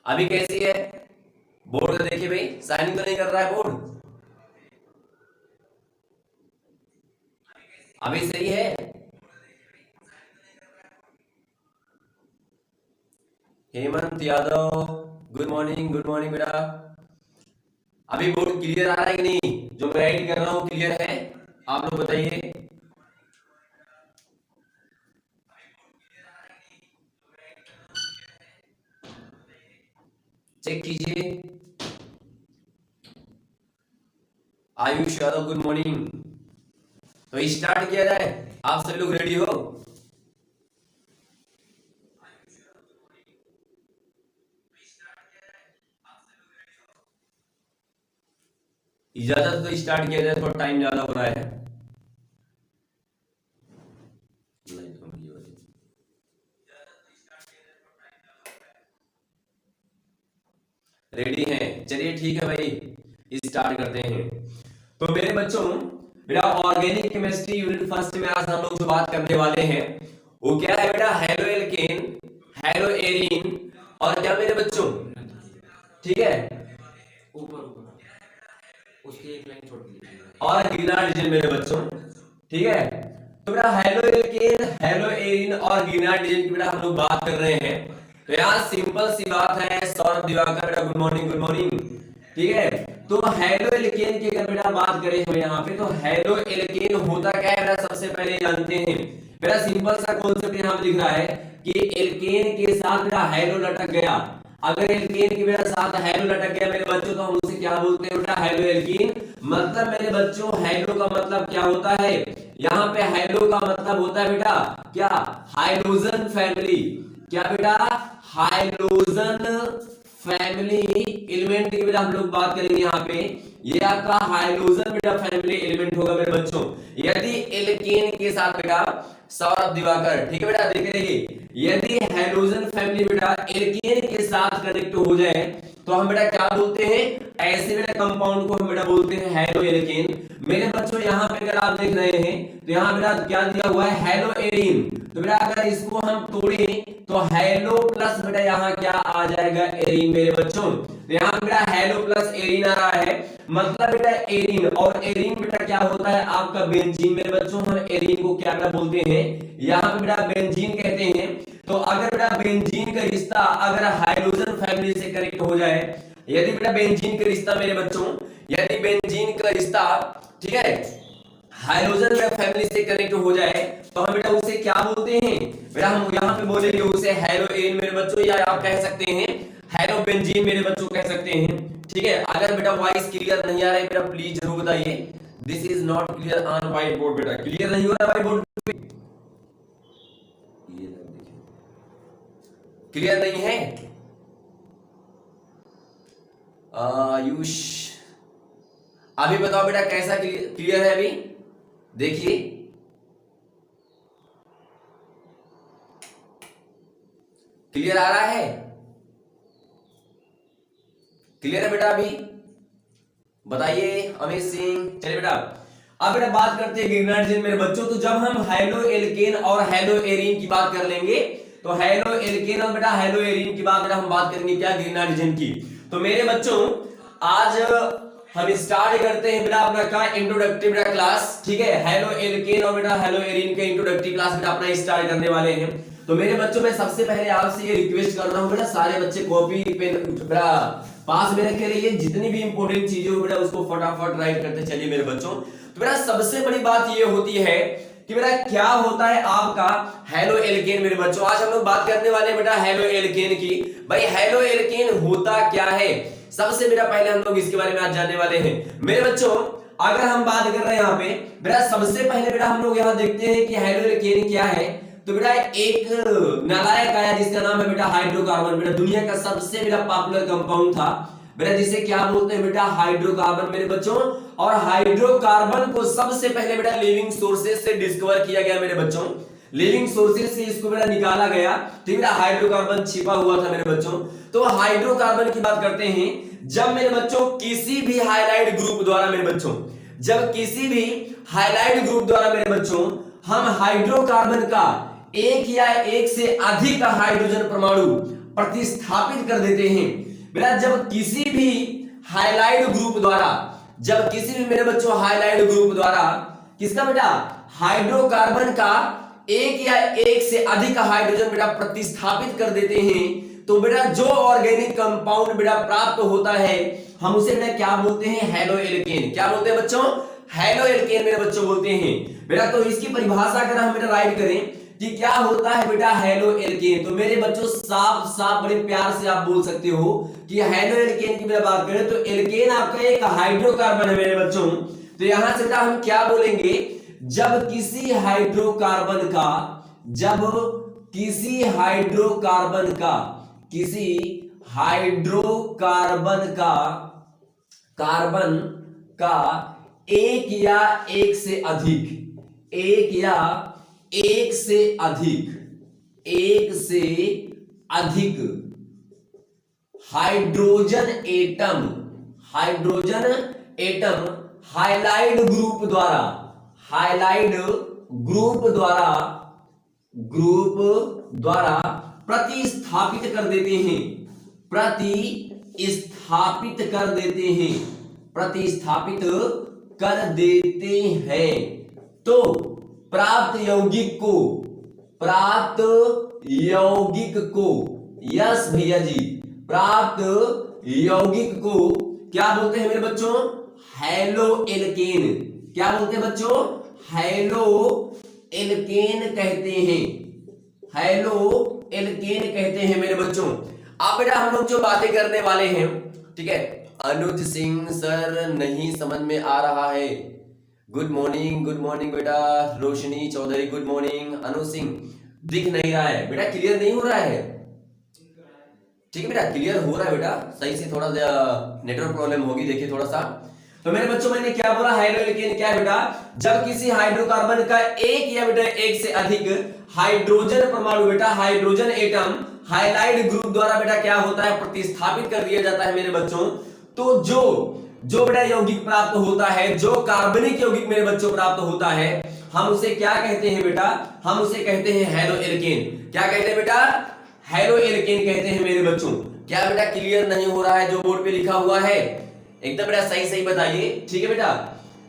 अभी कैसी है? बोर्ड को देखिए भाई, साइनिंग तो नहीं कर रहा है बोर्ड? अभी सही है? हेमंत यादव, गुड मॉर्निंग बेटा। अभी बोर्ड क्लियर आ रहा है कि नहीं? जो मैं राइट कर रहा हूँ क्लियर है? आप लोग बताइए। चेक कीजिए। Ayush Yadav, good morning. तो स्टार्ट किया जाए, आप सभी लोग रेडी हो? इजाजत तो स्टार्ट किया जाए, थोड़ा टाइम ज्यादा हो रहा है। रेडी हैं? चलिए ठीक है भाई, स्टार्ट करते हैं। तो मेरे बच्चों, बेटा ऑर्गेनिक केमिस्ट्री यूनिट फर्स्ट में आज हम लोग जो बात करने वाले हैं वो क्या है बेटा? हेलो एल्केन, हेलो एरीन, और क्या मेरे बच्चों? ठीक है, ऊपर ऊपर उसकी एक लाइन छोड़ दीजिए। और ग्रीनाइड मेरे बच्चों। ठीक है, तो बेटा हेलो एल्केन, हेलो एरीन और ग्रीनाइड की बेटा हम लोग बात कर रहे हैं। तो यहाँ सिंपल सी बात है, सौरभ दिवाकर बेटा, गुड मॉर्निंग गुड मॉर्निंग। ठीक है, तो हेलो एल्केन की अगर बेटा बात करें हम यहाँ पे, तो हेलो एल्केन होता क्या है बेटा? सबसे पहले जानते हैं बेटा, सिंपल सा कॉन्सेप्ट यहाँ पे लिख रहा है कि एल्केन के साथ बेटा हेलो लटक गया। अगर एल्केन के बेटा साथ हेलो लटक गया मेरे बच्चों, तो हम उसे क्या बोलते हैं बेटा? Hello alkene. मतलब मेरे बच्चों, हेलो का मतलब क्या होता है? यहाँ पे हेलो का मतलब होता है बेटा क्या? Hydrogen family. क्या बेटा? हाइड्रोजन फैमिली एलिमेंट की बेटा हम लोग बात करेंगे यहाँ पे। ये आपका हाइड्रोजन बेटा फैमिली एलिमेंट होगा मेरे बच्चों, यदि एल्केन के साथ बेटा। सौरभ दिवाकर, ठीक है बेटा, देख रहिए, यदि हाइड्रोजन फैमिली बेटा एल्केन के साथ कनेक्ट हो जाए तो हम बेटा क्या बोलते हैं? ऐसे बेटा कंपाउंड को हम बेटा बोलते हैं हेलो एल्केन। मेरे बच्चों यहाँ पे अगर आप देख रहे हैं तो यहाँ बेटा क्या दिया हुआ है? Hello arene. तो बेटा अगर इसको हम तोड़े तो हेलो प्लस बेटा यहाँ क्या आ जाएगा? एरीन मेरे बच्चों। तो यहाँ बेटा हेलो प्लस एरीन आ रहा है, मतलब बेटा एरीन, और एरीन बेटा क्या होता है? आपका बेंजीन मेरे बच्चों। हम एरीन को क्या बेटा बोलते हैं? यहाँ पे बेटा बेंजीन कहते हैं। तो अगर बेटा बेंजीन का रिश्ता अगर हाइड्रोजन फैमिली से कनेक्ट हो जाए, यदि बेटा बेंजीन का रिश्ता मेरे बच्चों, यदि बेंजीन का रिश्ता, ठीक है, हाइड्रोजन फैमिली से कनेक्ट हो जाए तो हम बेटा उसे क्या बोलते हैं? बेटा हम यहाँ पे बोलेंगे उसे हेलो एरीन मेरे बच्चों, या आप कह सकते हैं हेलो बेंजीन मेरे बच्चों कह सकते हैं। ठीक है, अगर बेटा वॉइस क्लियर नहीं आ रहा है बेटा प्लीज जरूर बताइए। This is not clear on white board बेटा, क्लियर नहीं हो रहा व्हाइट बोर्ड पे? क्लियर नहीं है? आयुष, अभी बताओ बेटा कैसा क्लियर है? अभी देखिए, क्लियर आ रहा है? क्लियर है बेटा? अभी बताइए अमित सिंह। चलिए बेटा, अब बेटा बात करते हैं ग्रीनाइड मेरे बच्चों। तो जब हम हेलो एल्केन और हेलो एरीन की बात कर लेंगे, तो हेलो एल्केन और बेटा हेलो एरीन की बात बेटा हम बात करेंगे क्या? ग्रीनाइड की। तो मेरे बच्चों आज हम स्टार्ट करते हैं बेटा अपना क्या? इंट्रोडक्टिव बेटा क्लास। ठीक है, हेलो एल्केन और बेटा हेलो एरीन के इंट्रोडक्टिव क्लास बेटा अपना स्टार्ट करने वाले हैं। तो मेरे बच्चों मैं सबसे पहले आपसे ये रिक्वेस्ट कर रहा हूं बेटा, सारे बच्चे कॉपी पेन बेटा पास में रखे रहिए, जितनी भी इंपॉर्टेंट चीजें हो बेटा उसको फटाफट राइट करते चलिए मेरे बच्चों। तो बेटा सबसे बड़ी बात ये होती है कि बेटा क्या होता है आपका हेलो एल्केन मेरे बच्चों। आज हम लोग बात करने वाले हैं बेटा हेलो एल्केन की। भाई हेलो एल्केन होता क्या है? सबसे बेटा पहले हम लोग इसके बारे में आज जानने वाले हैं मेरे बच्चों। अगर हम बात कर रहे हैं यहाँ पे बेटा, सबसे पहले बेटा हम लोग यहाँ देखते हैं कि हेलो एल्केन क्या है। तो बेटा एक नालायक आया जिसका नाम है बेटा हाइड्रोकार्बन। बेटा दुनिया का सबसे बेटा पॉपुलर कंपाउंड था बेटा, जिसे क्या बोलते हैं बेटा? हाइड्रोकार्बन मेरे बच्चों। और हाइड्रोकार्बन को सबसे पहले बेटा लिविंग सोर्सेज से डिस्कवर किया गया मेरे बच्चों। लिविंग सोर्सेज से इसको बेटा निकाला गया। ठीक है, हाइड्रोकार्बन छिपा हुआ था मेरे बच्चों। तो हाइड्रोकार्बन की बात करते हैं, जब मेरे बच्चों किसी भी हाइलाइट ग्रुप द्वारा मेरे बच्चों, जब किसी भी हाइलाइट ग्रुप द्वारा मेरे बच्चों हम हाइड्रोकार्बन का एक या एक से अधिक हाइड्रोजन परमाणु प्रतिस्थापित कर देते हैं। बेटा जब किसी भी हाइलाइड ग्रुप द्वारा, जब किसी भी मेरे बच्चों हाइलाइड ग्रुप द्वारा किसका बेटा हाइड्रोकार्बन का एक या एक से अधिक हाइड्रोजन बेटा प्रतिस्थापित कर देते हैं, तो बेटा जो ऑर्गेनिक कंपाउंड बेटा प्राप्त होता है हम उसे बेटा क्या बोलते हैं, हैलो एल्केन। क्या बोलते हैं बच्चों, हैलो एल्केन मेरे बच्चों बोलते हैं। बेटा तो इसकी परिभाषा अगर हम बेटा राइट करें कि क्या होता है बेटा हैलो एल्केन, तो मेरे बच्चों साफ साफ बड़े प्यार से आप बोल सकते हो कि हैलो एल्केन की बेटा बात करें तो एल्केन आपका एक हाइड्रोकार्बन है मेरे बच्चों। तो यहां से बेटा हम क्या बोलेंगे, जब किसी हाइड्रोकार्बन का, जब किसी हाइड्रोकार्बन का, किसी हाइड्रोकार्बन का, कार्बन का एक या एक से अधिक, एक या एक से अधिक, एक से अधिक hydrogen atom, hydrogen atom halide group द्वारा, हाइलाइड ग्रुप द्वारा, ग्रुप द्वारा प्रतिस्थापित कर देते हैं, प्रतिस्थापित कर देते हैं, प्रतिस्थापित कर देते हैं, तो प्राप्त यौगिक को, प्राप्त यौगिक को, यस भैया जी, प्राप्त यौगिक को क्या बोलते हैं मेरे बच्चों, हैलो एल्केन। क्या बोलते हैं बच्चों, हैलो एल्केन कहते हैं, हैलो एल्केन कहते हैं मेरे बच्चों। अब बेटा हम लोग जो बातें करने वाले हैं, ठीक है, अनुज सिंह सर नहीं समझ में आ रहा है, गुड मॉर्निंग बेटा। रोशनी चौधरी गुड मॉर्निंग। अनुज सिंह दिख नहीं रहा है बेटा, क्लियर नहीं हो रहा है, ठीक है बेटा, क्लियर हो रहा है बेटा, सही से थोड़ा नेटवर्क प्रॉब्लम होगी, देखिए थोड़ा सा। तो मेरे बच्चों मैंने क्या बोला, हैलो एल्केन क्या है बेटा, जब किसी हाइड्रोकार्बन का एक या बेटा एक से अधिक हाइड्रोजन परमाणु बेटा, हाइड्रोजन एटम हाइलाइड ग्रुप द्वारा बेटा क्या होता है, प्रतिस्थापित कर दिया जाता है मेरे बच्चों। तो जो बेटा यौगिक प्राप्त होता है, जो कार्बनिक यौगिक मेरे बच्चों प्राप्त होता है, हम उसे क्या कहते हैं बेटा, हम उसे कहते हैं हैलो एल्केन। क्या कहते हैं बेटा, हैलो एल्केन कहते हैं मेरे बच्चों। क्या बेटा क्लियर नहीं हो रहा है जो बोर्ड पे लिखा हुआ है, एकदम बेटा सही सही बताइए, ठीक है बेटा।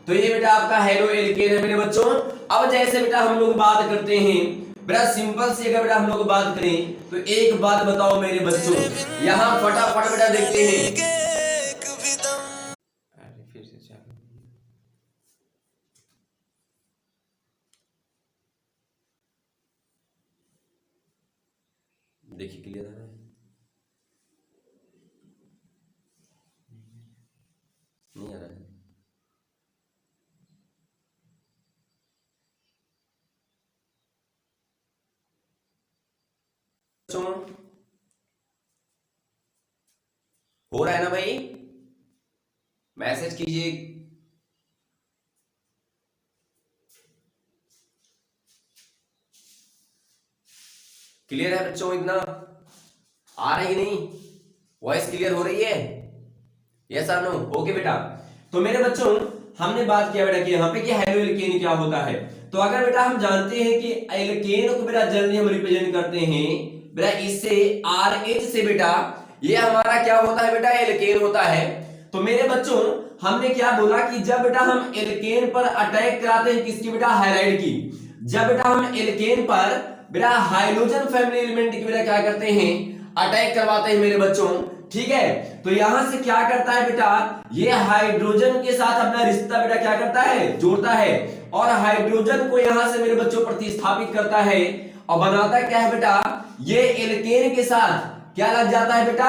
तो ये बेटा आपका हैलो एल्केन है मेरे बच्चों। अब जैसे बेटा हम लोग बात करते हैं बेटा, सिंपल से अगर बेटा हम लोग बात करें तो एक बात बताओ मेरे बच्चों, यहां फटाफट बेटा देखते हैं, फिर से चालू, देखिए क्लियर है, नहीं आ रहा है, हो रहा है ना भाई, मैसेज कीजिए। क्लियर है बच्चों, इतना आ रही नहीं, वॉइस क्लियर हो रही है, यस और नो, ओके बेटा। तो मेरे बच्चों हमने बात किया बेटा कि यहाँ पे कि हैलो एल्केन क्या होता है। तो अगर बेटा हम जानते हैं कि एल्केन को बेटा जनरली हम रिप्रेजेंट करते हैं बेटा इससे RH से बेटा, ये हमारा क्या होता है बेटा, एल्केन होता है। तो मेरे बच्चों हमने क्या बोला कि जब बेटा हम एल्केन पर अटैक कराते हैं किसकी बेटा, हाइलाइड की, जब बेटा हम एल्केन पर बेटा हाइड्रोजन फैमिली एलिमेंट की बेटा क्या करते हैं, अटैक करवाते हैं मेरे बच्चों, ठीक है। तो यहां से क्या करता है बेटा, ये हाइड्रोजन के साथ अपना रिश्ता बेटा क्या करता है, जोड़ता है, और हाइड्रोजन को यहां से मेरे बच्चों प्रतिस्थापित करता है और बनाता क्या है बेटा, ये एल्केन के साथ क्या लग जाता है बेटा,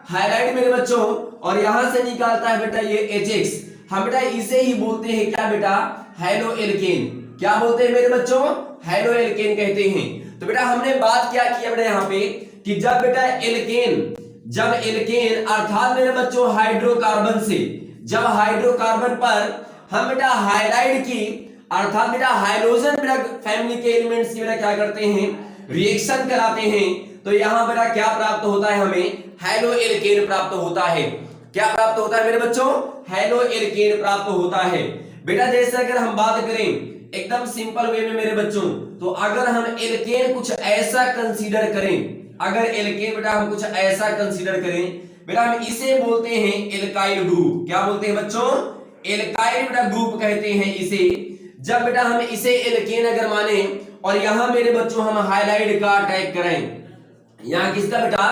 हाइलाइड मेरे बच्चों, और यहां से निकालता है बेटा ये HX। हम बेटा इसे ही बोलते हैं क्या बेटा, हैलो एल्केन। क्या बोलते हैं मेरे बच्चों, हैलो एल्केन कहते हैं। तो बेटा हमने बात क्या किया बेटा यहाँ पे कि जब बेटा एल्केन, जब एल्केन अर्थात मेरे बच्चों हाइड्रोकार्बन से, जब हाइड्रोकार्बन पर हम बेटा हाइलाइड की अर्थात बेटा हाइड्रोजन बेटा फैमिली के एलिमेंट्स की बेटा क्या करते हैं, रिएक्शन कराते हैं, तो यहां बेटा क्या प्राप्त होता है, हमें हैलो एल्केन प्राप्त होता है। क्या प्राप्त होता है मेरे बच्चों, हैलो एल्केन प्राप्त होता है। बेटा जैसे अगर हम बात करें एकदम सिंपल वे में मेरे बच्चों, तो अगर हम एल्केन कुछ ऐसा कंसीडर करें, अगर एल्केन बेटा हम कुछ ऐसा कंसीडर करें बेटा, हम इसे बोलते हैं एल्काइल ग्रुप। क्या बोलते हैं बच्चों? एल्काइल बेटा ग्रुप कहते हैं इसे। जब बेटा हम इसे एल्केन अगर माने और यहां मेरे बच्चों हम हाइलाइट का अटैक कराएं, यहां किसका बेटा?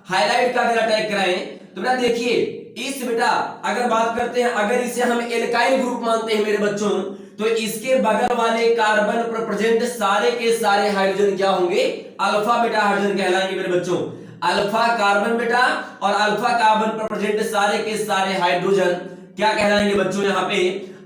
हाइलाइट का अगर अटैक कराएं तो बेटा देखिए इस बेटा अगर बात करते हैं, अगर इसे हम एल्काइल ग्रुप मानते हैं मेरे बच्चों, तो इसके बगल वाले कार्बन पर प्रेजेंट सारे के सारे हाइड्रोजन क्या होंगे? अल्फा बेटा हाइड्रोजन कहलाएंगे मेरे बच्चों। अल्फा कार्बन बेटा और अल्फा कार्बन पर प्रेजेंट सारे के सारे हाइड्रोजन क्या कहलाएंगे बच्चों? यहाँ पे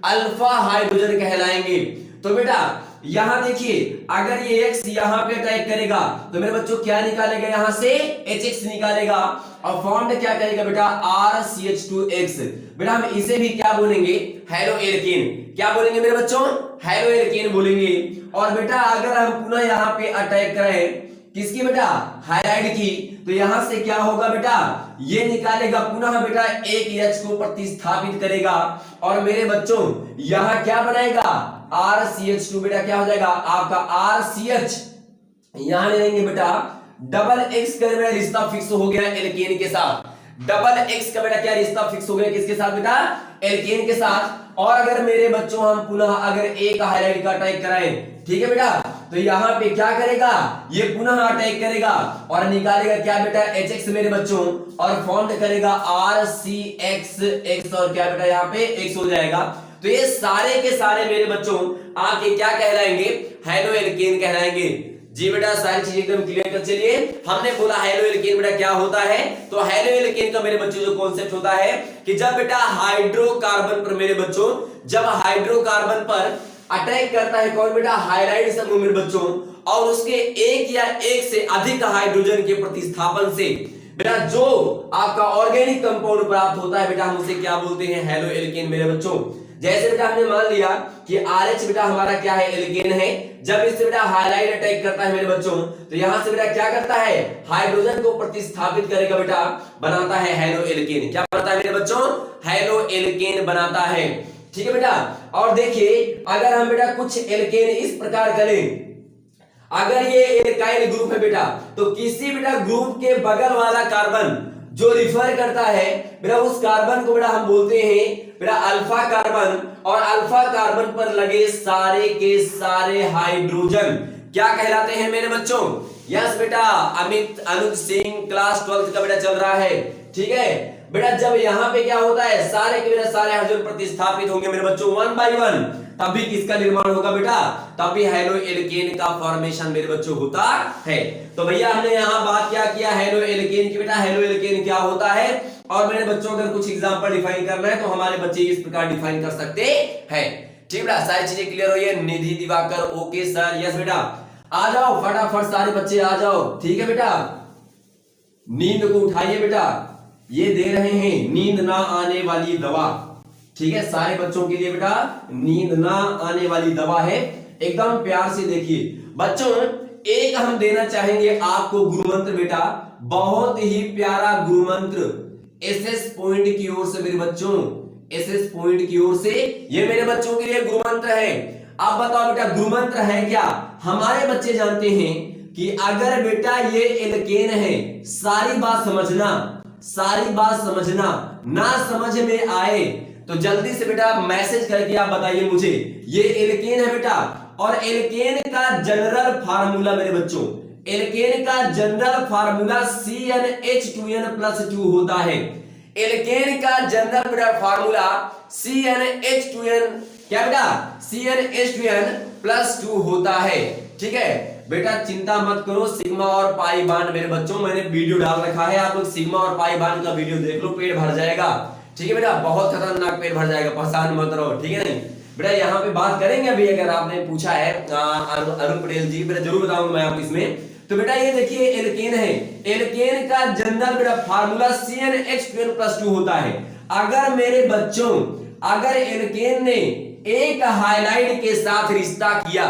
अल्फा हाइड्रोजन कहलाएंगे। तो बेटा यहां देखिए अगर ये X यहां पे अटैक करेगा तो मेरे बच्चों क्या निकालेगा? यहां से HX निकालेगा और फॉर्म्ड क्या करेगा बेटा? RCH2X। बेटा हम इसे भी क्या बोलेंगे? Halo alkane. क्या बोलेंगे मेरे बच्चों? हेलो एल्केन बोलेंगे। और बेटा अगर हम पुनः यहां पे अटैक करें किसकी बेटा? हाइलाइट की, तो यहां से क्या होगा बेटा? ये निकालेगा पुनः बेटा एक H को प्रतिस्थापित करेगा और मेरे बच्चों यहां क्या बनाएगा? RCH2 बेटा क्या हो जाएगा आपका? RCH यहां ले लेंगे बेटा डबल X का बेटा रिश्ता फिक्स हो गया एल्केन के साथ। डबल X का बेटा क्या रिश्ता फिक्स हो गया? किसके साथ बेटा? एल्केन के साथ। और अगर मेरे बच्चों हम पुनः अगर एक हाइलाइट का अटैक कराएं, ठीक है बेटा, तो यहां पे क्या करेगा? ये पुनः अटैक करेगा और निकालेगा क्या बेटा? HX मेरे बच्चों और फॉर्म करेगा RCXX और क्या बेटा यहाँ पे X हो जाएगा। तो ये सारे के सारे मेरे बच्चों आके क्या कहलाएंगे? हेलो एल्केन कहलाएंगे। जी बेटा सारी चीजें एकदम क्लियर कर चलिए। हमने बोला हेलो एल्केन बेटा क्या होता है? तो हेलो एल्केन का मेरे बच्चों जो कॉन्सेप्ट होता है कि जब बेटा हाइड्रोकार्बन पर मेरे बच्चों, जब हाइड्रोकार्बन पर अटैक करता है कौन बेटा? हाइलाइट समूह मेरे बच्चों, और उसके एक या एक से अधिक हाइड्रोजन के प्रतिस्थापन से बेटा जो आपका ऑर्गेनिक कंपाउंड प्राप्त होता है बेटा, हम उसे क्या बोलते हैं? हेलो एल्केन मेरे बच्चों। जैसे बेटा हमने मान लिया कि RH बेटा हमारा क्या है? एल्केन है। जब इससे बेटा हाइलाइट अटैक करता है मेरे बच्चों, तो यहां से बेटा क्या करता है? हाइड्रोजन को प्रतिस्थापित करेगा बेटा, बनाता है हेलो एल्केन। क्या बनता है मेरे बच्चों? हेलो एल्केन बनाता है। ठीक है बेटा। और देखिए अगर हम बेटा कुछ एल्केन इस प्रकार करें, अगर ये एल्काइल ग्रुप है बेटा, तो किसी बेटा ग्रुप के बगल वाला कार्बन जो रिफर करता है बेटा, उस कार्बन को बेटा हम बोलते हैं बेटा अल्फा कार्बन, और अल्फा कार्बन पर लगे सारे के सारे हाइड्रोजन क्या कहलाते हैं मेरे बच्चों? यस बेटा अमित अनुज सिंह क्लास 12 का बेटा चल रहा है। ठीक है बेटा, जब यहां पे क्या होता है? सारे के बेटा सारे हाइड्रोजन प्रतिस्थापित होंगे मेरे बच्चों वन बाय वन, तब भी किसका निर्माण होगा बेटा? तब भी हेलो एल्केन का फॉर्मेशन मेरे बच्चों होता है। तो भैया हमने यहां बात क्या किया? हेलो एल्केन की। बेटा हेलो एल्केन क्या होता है? और मेरे बच्चों अगर कुछ एग्जांपल डिफाइन करना है तो हमारे बच्चे इस प्रकार डिफाइन कर सकते हैं। ठीक बेटा, सारी चीजें क्लियर हुई है? निधि दिवाकर ओके सर, यस बेटा। आ जाओ फटाफट सारे बच्चे आ जाओ। ठीक है बेटा, नींद को उठाइए बेटा, ये दे रहे हैं नींद ना आने वाली दवा। ठीक है, सारे बच्चों के लिए बेटा नींद ना आने वाली दवा है। एकदम प्यार से देखिए बच्चों, एक हम देना चाहेंगे आपको गुरुमंत्र बेटा, बहुत ही प्यारा गुरुमंत्र एसएस पॉइंट की ओर से मेरे बच्चों, एसएस पॉइंट की ओर से ये मेरे बच्चों के लिए गुरुमंत्र है। आप बताओ बेटा गुरुमंत्र है क्या? हमारे बच्चे जानते हैं कि अगर बेटा ये एल्केन है, सारी बात समझना, सारी बात समझना, ना समझ में आए तो जल्दी से बेटा मैसेज करके आप बताइए मुझे ये एल्केन है बेटा। और एल्केन का जनरल फार्मूला मेरे बच्चों, एल्केन का जनरल फार्मूला CnH2n+2 होता है। एल्केन का जनरल बेटा फार्मूला CnH2n क्या बेटा? CnH2n+2 होता है। ठीक है बेटा, चिंता मत करो, सिग्मा और पाई बांड मेरे बच्चों मैंने वीडियो डाल रखा है, आप लोग सिग्मा और पाई बांड का वीडियो देख लो, पेट भर जाएगा। ठीक है बेटा, बहुत खतरनाक पेट भर जाएगा, परेशान मत रहो। ठीक है नहीं बेटा, यहाँ पे बात करेंगे अभी, अगर आपने पूछा है अरुण पटेल जी, बेटा जरूर बताऊंगा मैं आपको इसमें। तो बेटा ये देखिए एल्केन है, एल्केन का जनरल बेटा फार्मूला CnH2n+2 होता है। अगर मेरे बच्चों, अगर एल्केन ने एक हाइलाइट के साथ रिश्ता किया,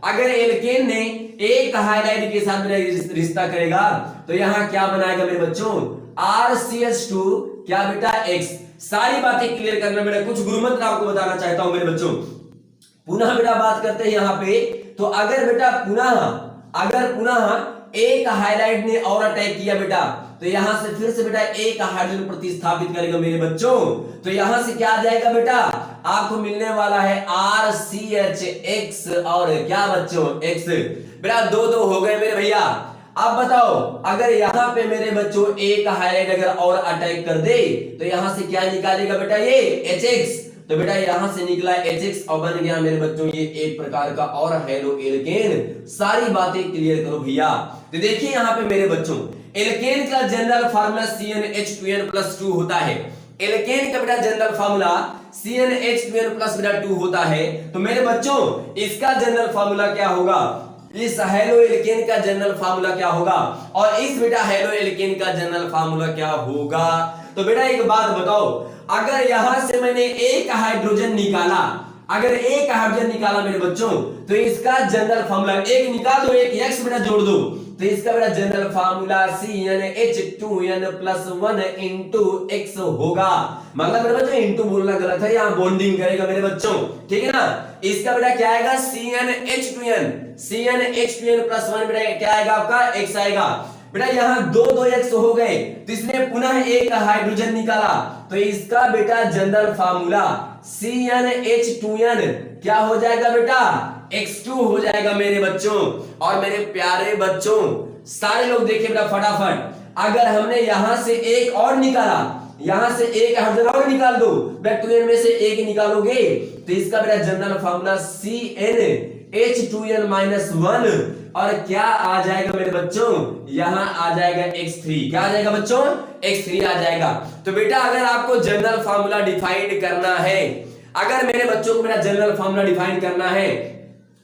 अगर एल्केन ने एक हाइलाइट के साथ रिश्ता करेगा तो यहां क्या बनाएगा मेरे बच्चों? RCH2 क्या बेटा? X। सारी बातें क्लियर करना बेटा, कुछ गुरुमंत्र आपको बताना चाहता हूं मेरे बच्चों। पुनः बेटा बात करते हैं यहां पे, तो अगर बेटा पुनः एक हाइलाइट ने और अटैक किया बेटा, तो यहां से फिर से बेटा एक हाइड्रोजन प्रतिस्थापित करेगा मेरे बच्चों। तो यहां से क्या आ जाएगा बेटा, आपको मिलने वाला है RCH और क्या बच्चों X। बेटा दो दो हो गए मेरे भैया। अब बताओ अगर यहां पे मेरे बच्चों एक हाइलाइट अगर और अटैक कर दे तो यहां से क्या निकालेगा बेटा, ये HX। तो बेटा यहां से निकला HX और बन गया मेरे बच्चों ये एक प्रकार का और हेलो एल्केन। सारी बातें क्लियर करो भैया। तो देखिए यहां पे मेरे बच्चों एल्केन का जनरल फार्मूला CnH2n+2 होता है। एल्केन का बेटा जनरल फार्मूला CnH2n+2 होता है। तो मेरे बच्चों इसका जनरल फार्मूला क्या होगा, इस हेलो एल्केन का जनरल फार्मूला क्या होगा और इस बेटा हेलो एल्केन का जनरल फार्मूला क्या होगा। तो बेटा एक बात बताओ, अगर यहां से मैंने एक हाइड्रोजन निकाला, अगर एक हाइड्रोजन निकाला मेरे बच्चों, तो इसका जनरल फार्मूला एक निकाल दो, एक X बेटा जोड़ दो, तो इसका बेटा जनरल फार्मूला CnH2n+1 X होगा। मतलब मेरे बच्चों इंटू बोलना गलत है, यहाँ बॉन्डिंग करेगा मेरे बच्चों, ठीक है ना। इसका बेटा क्या आएगा CnH2n+1 बेटा क्या आएगा आपका X आएगा। बेटा यहाँ दो दो X हो गए, तो इसने पुनः एक हाइड्रोजन निकाला, तो इसका बेटा जनरल फार्मूला CnH2n क्या हो जाएगा बेटा, X2 हो जाएगा मेरे बच्चों। और मेरे प्यारे बच्चों सारे लोग देखिए बेटा फटाफट, अगर हमने यहां से एक और निकाला, यहां से एक हाइड्रोजन और निकाल दो, बेटा 2n में से एक निकालोगे तो इसका बेटा जनरल फार्मूला CnH2n-1 और क्या आ जाएगा मेरे बच्चों, यहां आ जाएगा X3। क्या आ जाएगा बच्चों, X3 आ जाएगा। तो बेटा अगर आपको जनरल फार्मूला डिफाइन करना है, अगर मेरे बच्चों को मेरा जनरल फार्मूला डिफाइन करना है,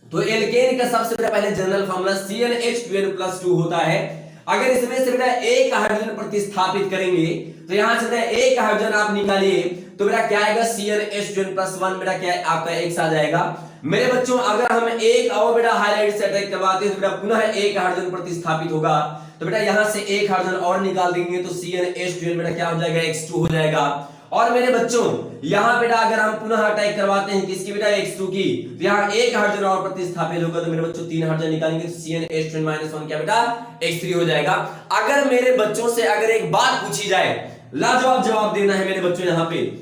तो एल्केन का सबसे पहले जनरल फार्मूला CnH2n+2 होता है। अगर इसमें से बेटा एक हाइड्रोजन प्रतिस्थापित करेंगे तो यहां से बेटा एक हाइड्रोजन आप निकालिए, तो बेटा क्या आएगा CnH2n+1 बेटा क्या आपका X आ जाएगा। मेरे बच्चों अगर हम एक और बेटा हाइलाइट से अटैक करवाते हैं तो बेटा पुनः एक हाइड्रोजन प्रतिस्थापित होगा, तो बेटा यहां से एक हाइड्रोजन और निकाल देंगे तो CnH2n बेटा क्या हो जाएगा, X2 हो जाएगा। और मेरे बच्चों यहां बेटा अगर हम पुनः अटैक करवाते हैं किसकी बेटा, X2 की, तो यहां एक हाइड्रोजन और प्रतिस्थापित होगा, तो मेरे बच्चों तीन हाइड्रोजन निकालेंगे तो CnH2n-1 क्या बेटा X3 हो जाएगा। अगर मेरे बच्चों से अगर एक बात पूछी जाए, लाजवाब जवाब देना है मेरे बच्चों, यहां पे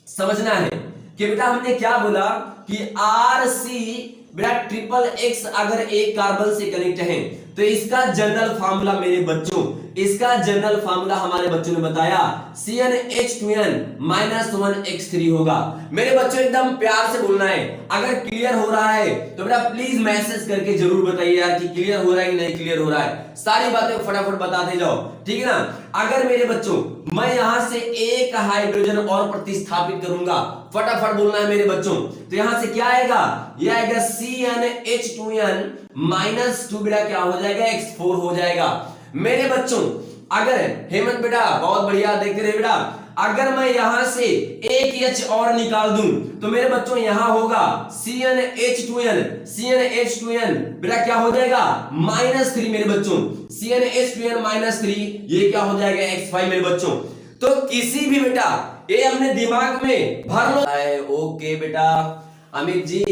समझना है कि बेटा हमने क्या बोला कि RC बेटा XXX अगर एक कार्बन से कनेक्ट है तो इसका जनरल फार्मूला मेरे बच्चों, इसका जनरल फार्मूला हमारे बच्चों ने बताया CnH2n-1 X3 होगा। मेरे बच्चों एकदम प्यार से बोलना है, अगर क्लियर हो रहा है तो बेटा प्लीज मैसेज करके जरूर बताइए यार कि क्लियर हो रहा है कि नहीं क्लियर हो रहा है। सारी बातें फटाफट बताते जाओ, ठीक है ना। अगर मेरे बच्चों मैं यहां से एक हाइड्रोजन और प्रतिस्थापित करूंगा, फटाफट बोलना है मेरे बच्चों, तो यहां से क्या आएगा, यह आएगा CnH2n-2 बेटा क्या हो जाएगा, X4 हो जाएगा। मेरे बच्चों अगर हेमंत बेटा बहुत बढ़िया देखते रहे बेटा, अगर मैं यहां से एक H और निकाल दूं तो मेरे बच्चों यहां होगा CnH2n बेटा क्या हो जाएगा -3 मेरे बच्चों, CnH2n-3 ये क्या हो जाएगा X5 मेरे बच्चों। तो किसी भी बेटा ये हमने दिमाग में भर लो। ओके बेटा अमित जी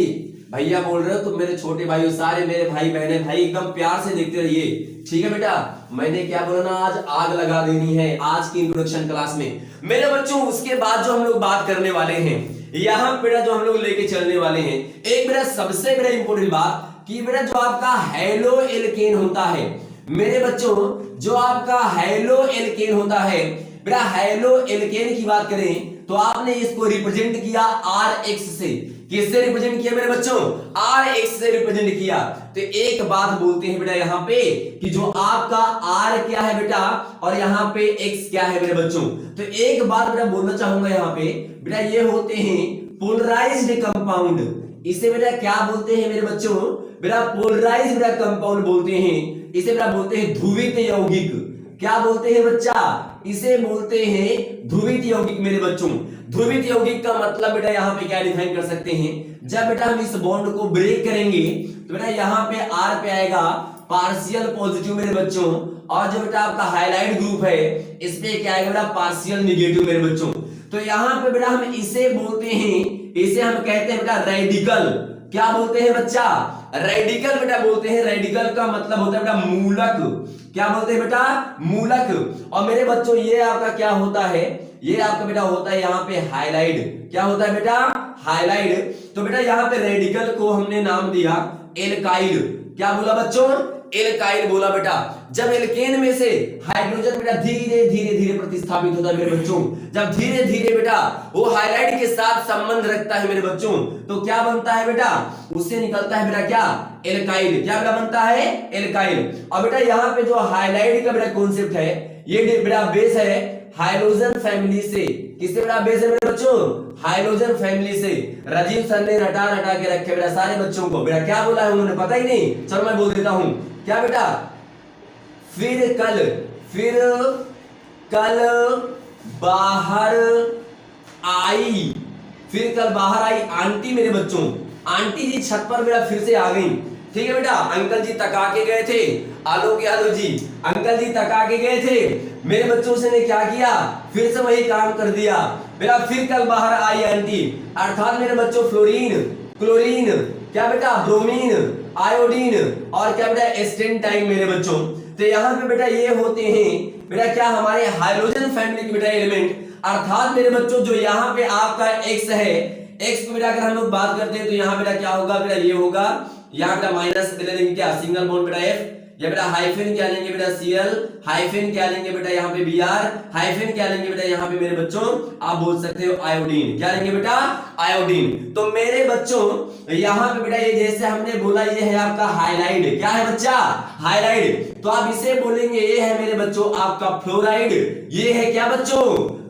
भैया बोल रहे हो, तो मेरे छोटे भाइयों सारे मेरे भाई बहने भाई एकदम प्यार से देखते रहिए, ठीक है बेटा। मैंने क्या बोला ना, आज आग लगा देनी है आज की इंट्रोडक्शन क्लास में मेरे बच्चों। उसके बाद जो हम लोग बात करने वाले हैं, यहाँ बेटा जो हम लोग लेके चलने वाले हैं, एक बेटा सबसे बड़ा इंपॉर्टेंट बात कि बेटा जो आपका हेलो एल्केन होता है मेरे बच्चों, जो आपका हेलो एल्केन होता है बेटा, हेलो एल्केन की बात करें तो आपने इसको रिप्रेजेंट किया RH से। किससे रिप्रेजेंट किया मेरे बच्चों, RH से रिप्रेजेंट किया। तो एक बात बोलते हैं बेटा यहाँ पे कि जो आपका R क्या है बेटा और यहाँ पे X क्या है मेरे बच्चों। तो एक बात बेटा बोलना चाहूंगा यहाँ पे बेटा, ये होते हैं पोलराइज्ड कंपाउंड। इसे बेटा क्या बोलते हैं मेरे बच्चों, बेटा पोलराइज्ड बेटा कंपाउंड बोलते हैं। इसे बेटा बोलते हैं ध्रुवित यौगिक। क्या बोलते हैं बच्चा, इसे बोलते हैं ध्रुवित यौगिक मेरे बच्चों। ध्रुवित यौगिक का मतलब बेटा यहाँ पे क्या डिफाइन कर सकते हैं, जब बेटा हम इस बॉन्ड को ब्रेक करेंगे तो बेटा यहाँ पे R पे आएगा पार्शियल पॉजिटिव मेरे बच्चों, और जो बेटा आपका हाइलाइट ग्रुप है इस पे क्या आएगा बेटा पार्शियल निगेटिव मेरे बच्चों। तो यहाँ पे बेटा हम इसे बोलते हैं, इसे हम कहते हैं बेटा रेडिकल। क्या बोलते हैं बच्चा, रेडिकल बेटा बोलते हैं, रेडिकल का मतलब होता है बेटा मूलक। क्या बोलते हैं बेटा? मूलक। और मेरे बच्चों ये आपका क्या होता है, ये आपका बेटा होता है यहाँ पे हाइलाइड। क्या होता है बेटा? हाइलाइड। तो बेटा यहाँ पे रेडिकल को हमने नाम दिया एल्काइल। क्या बोला बच्चों? एल्काइल बोला बेटा। जब एल्केन में से हाइड्रोजन बेटा धीरे धीरे धीरे प्रतिस्थापित होता है मेरे बच्चों, जब धीरे धीरे बेटा वो हाइलाइड के साथ संबंध रखता है मेरे बच्चों, तो क्या बनता है बेटा? उससे निकलता है बेटा क्या? एल्काइल। क्या बेटा बनता है? एल्काइल। और बेटा यहाँ पे जो हाइलाइड का बेटा कॉन्सेप्ट है, ये बेटा बेस है हाइड्रोजन फैमिली से। किससे बेटा बेस है मेरे बच्चों? हाइड्रोजन फैमिली से। राजीव सर ने रटा रटा के रखे बेटा सारे बच्चों को। बेटा क्या बोला है उन्होंने पता ही नहीं? चलो मैं बोल देता हूं। क्या बेटा? फिर कल बाहर आई, फिर कल बाहर आई आंटी मेरे बच्चों। आंटी जी छत पर बेटा फिर से आ गई। ठीक है बेटा। अंकल जी तका के गए थे, आलोक यादव जी अंकल जी तका के गए थे, मेरे बच्चों से ने क्या किया? फिर से वही काम कर दिया बेटा। फिर कल बाहर आई आंटी, अर्थात मेरे बच्चों फ्लोरीन, क्लोरीन, क्या बेटा ब्रोमीन, आयोडीन और क्या बेटा एस्टेंटाइन मेरे बच्चों। तो यहाँ पे बेटा ये होते हैं बेटा क्या? हमारे हाइड्रोजन फैमिली के बेटा एलिमेंट। अर्थात मेरे बच्चों जो यहाँ पे आपका एक्स है, एक्स को बेटा अगर हम लोग बात करते हैं तो यहाँ बेटा क्या होगा बेटा? ये होगा यहाँ बेटा माइनस ले लेंगे क्या? सिंगल बॉन्ड बेटा एफ, या बेटा हाइफन क्या लेंगे बेटा? सीएल, हाइफन क्या लेंगे बेटा यहाँ पे बीआर, हाइफन क्या लेंगे बेटा यहाँ पे मेरे बच्चों? आप बोल सकते हो आयोडीन। क्या लेंगे बेटा? आयोडीन। तो मेरे बच्चों यहाँ पे बेटा ये जैसे हमने बोला ये है आपका हाइलाइड। क्या है बच्चा? हाइलाइड। तो आप इसे बोलेंगे ये है मेरे बच्चों आपका फ्लोराइड। ये है क्या बच्चों?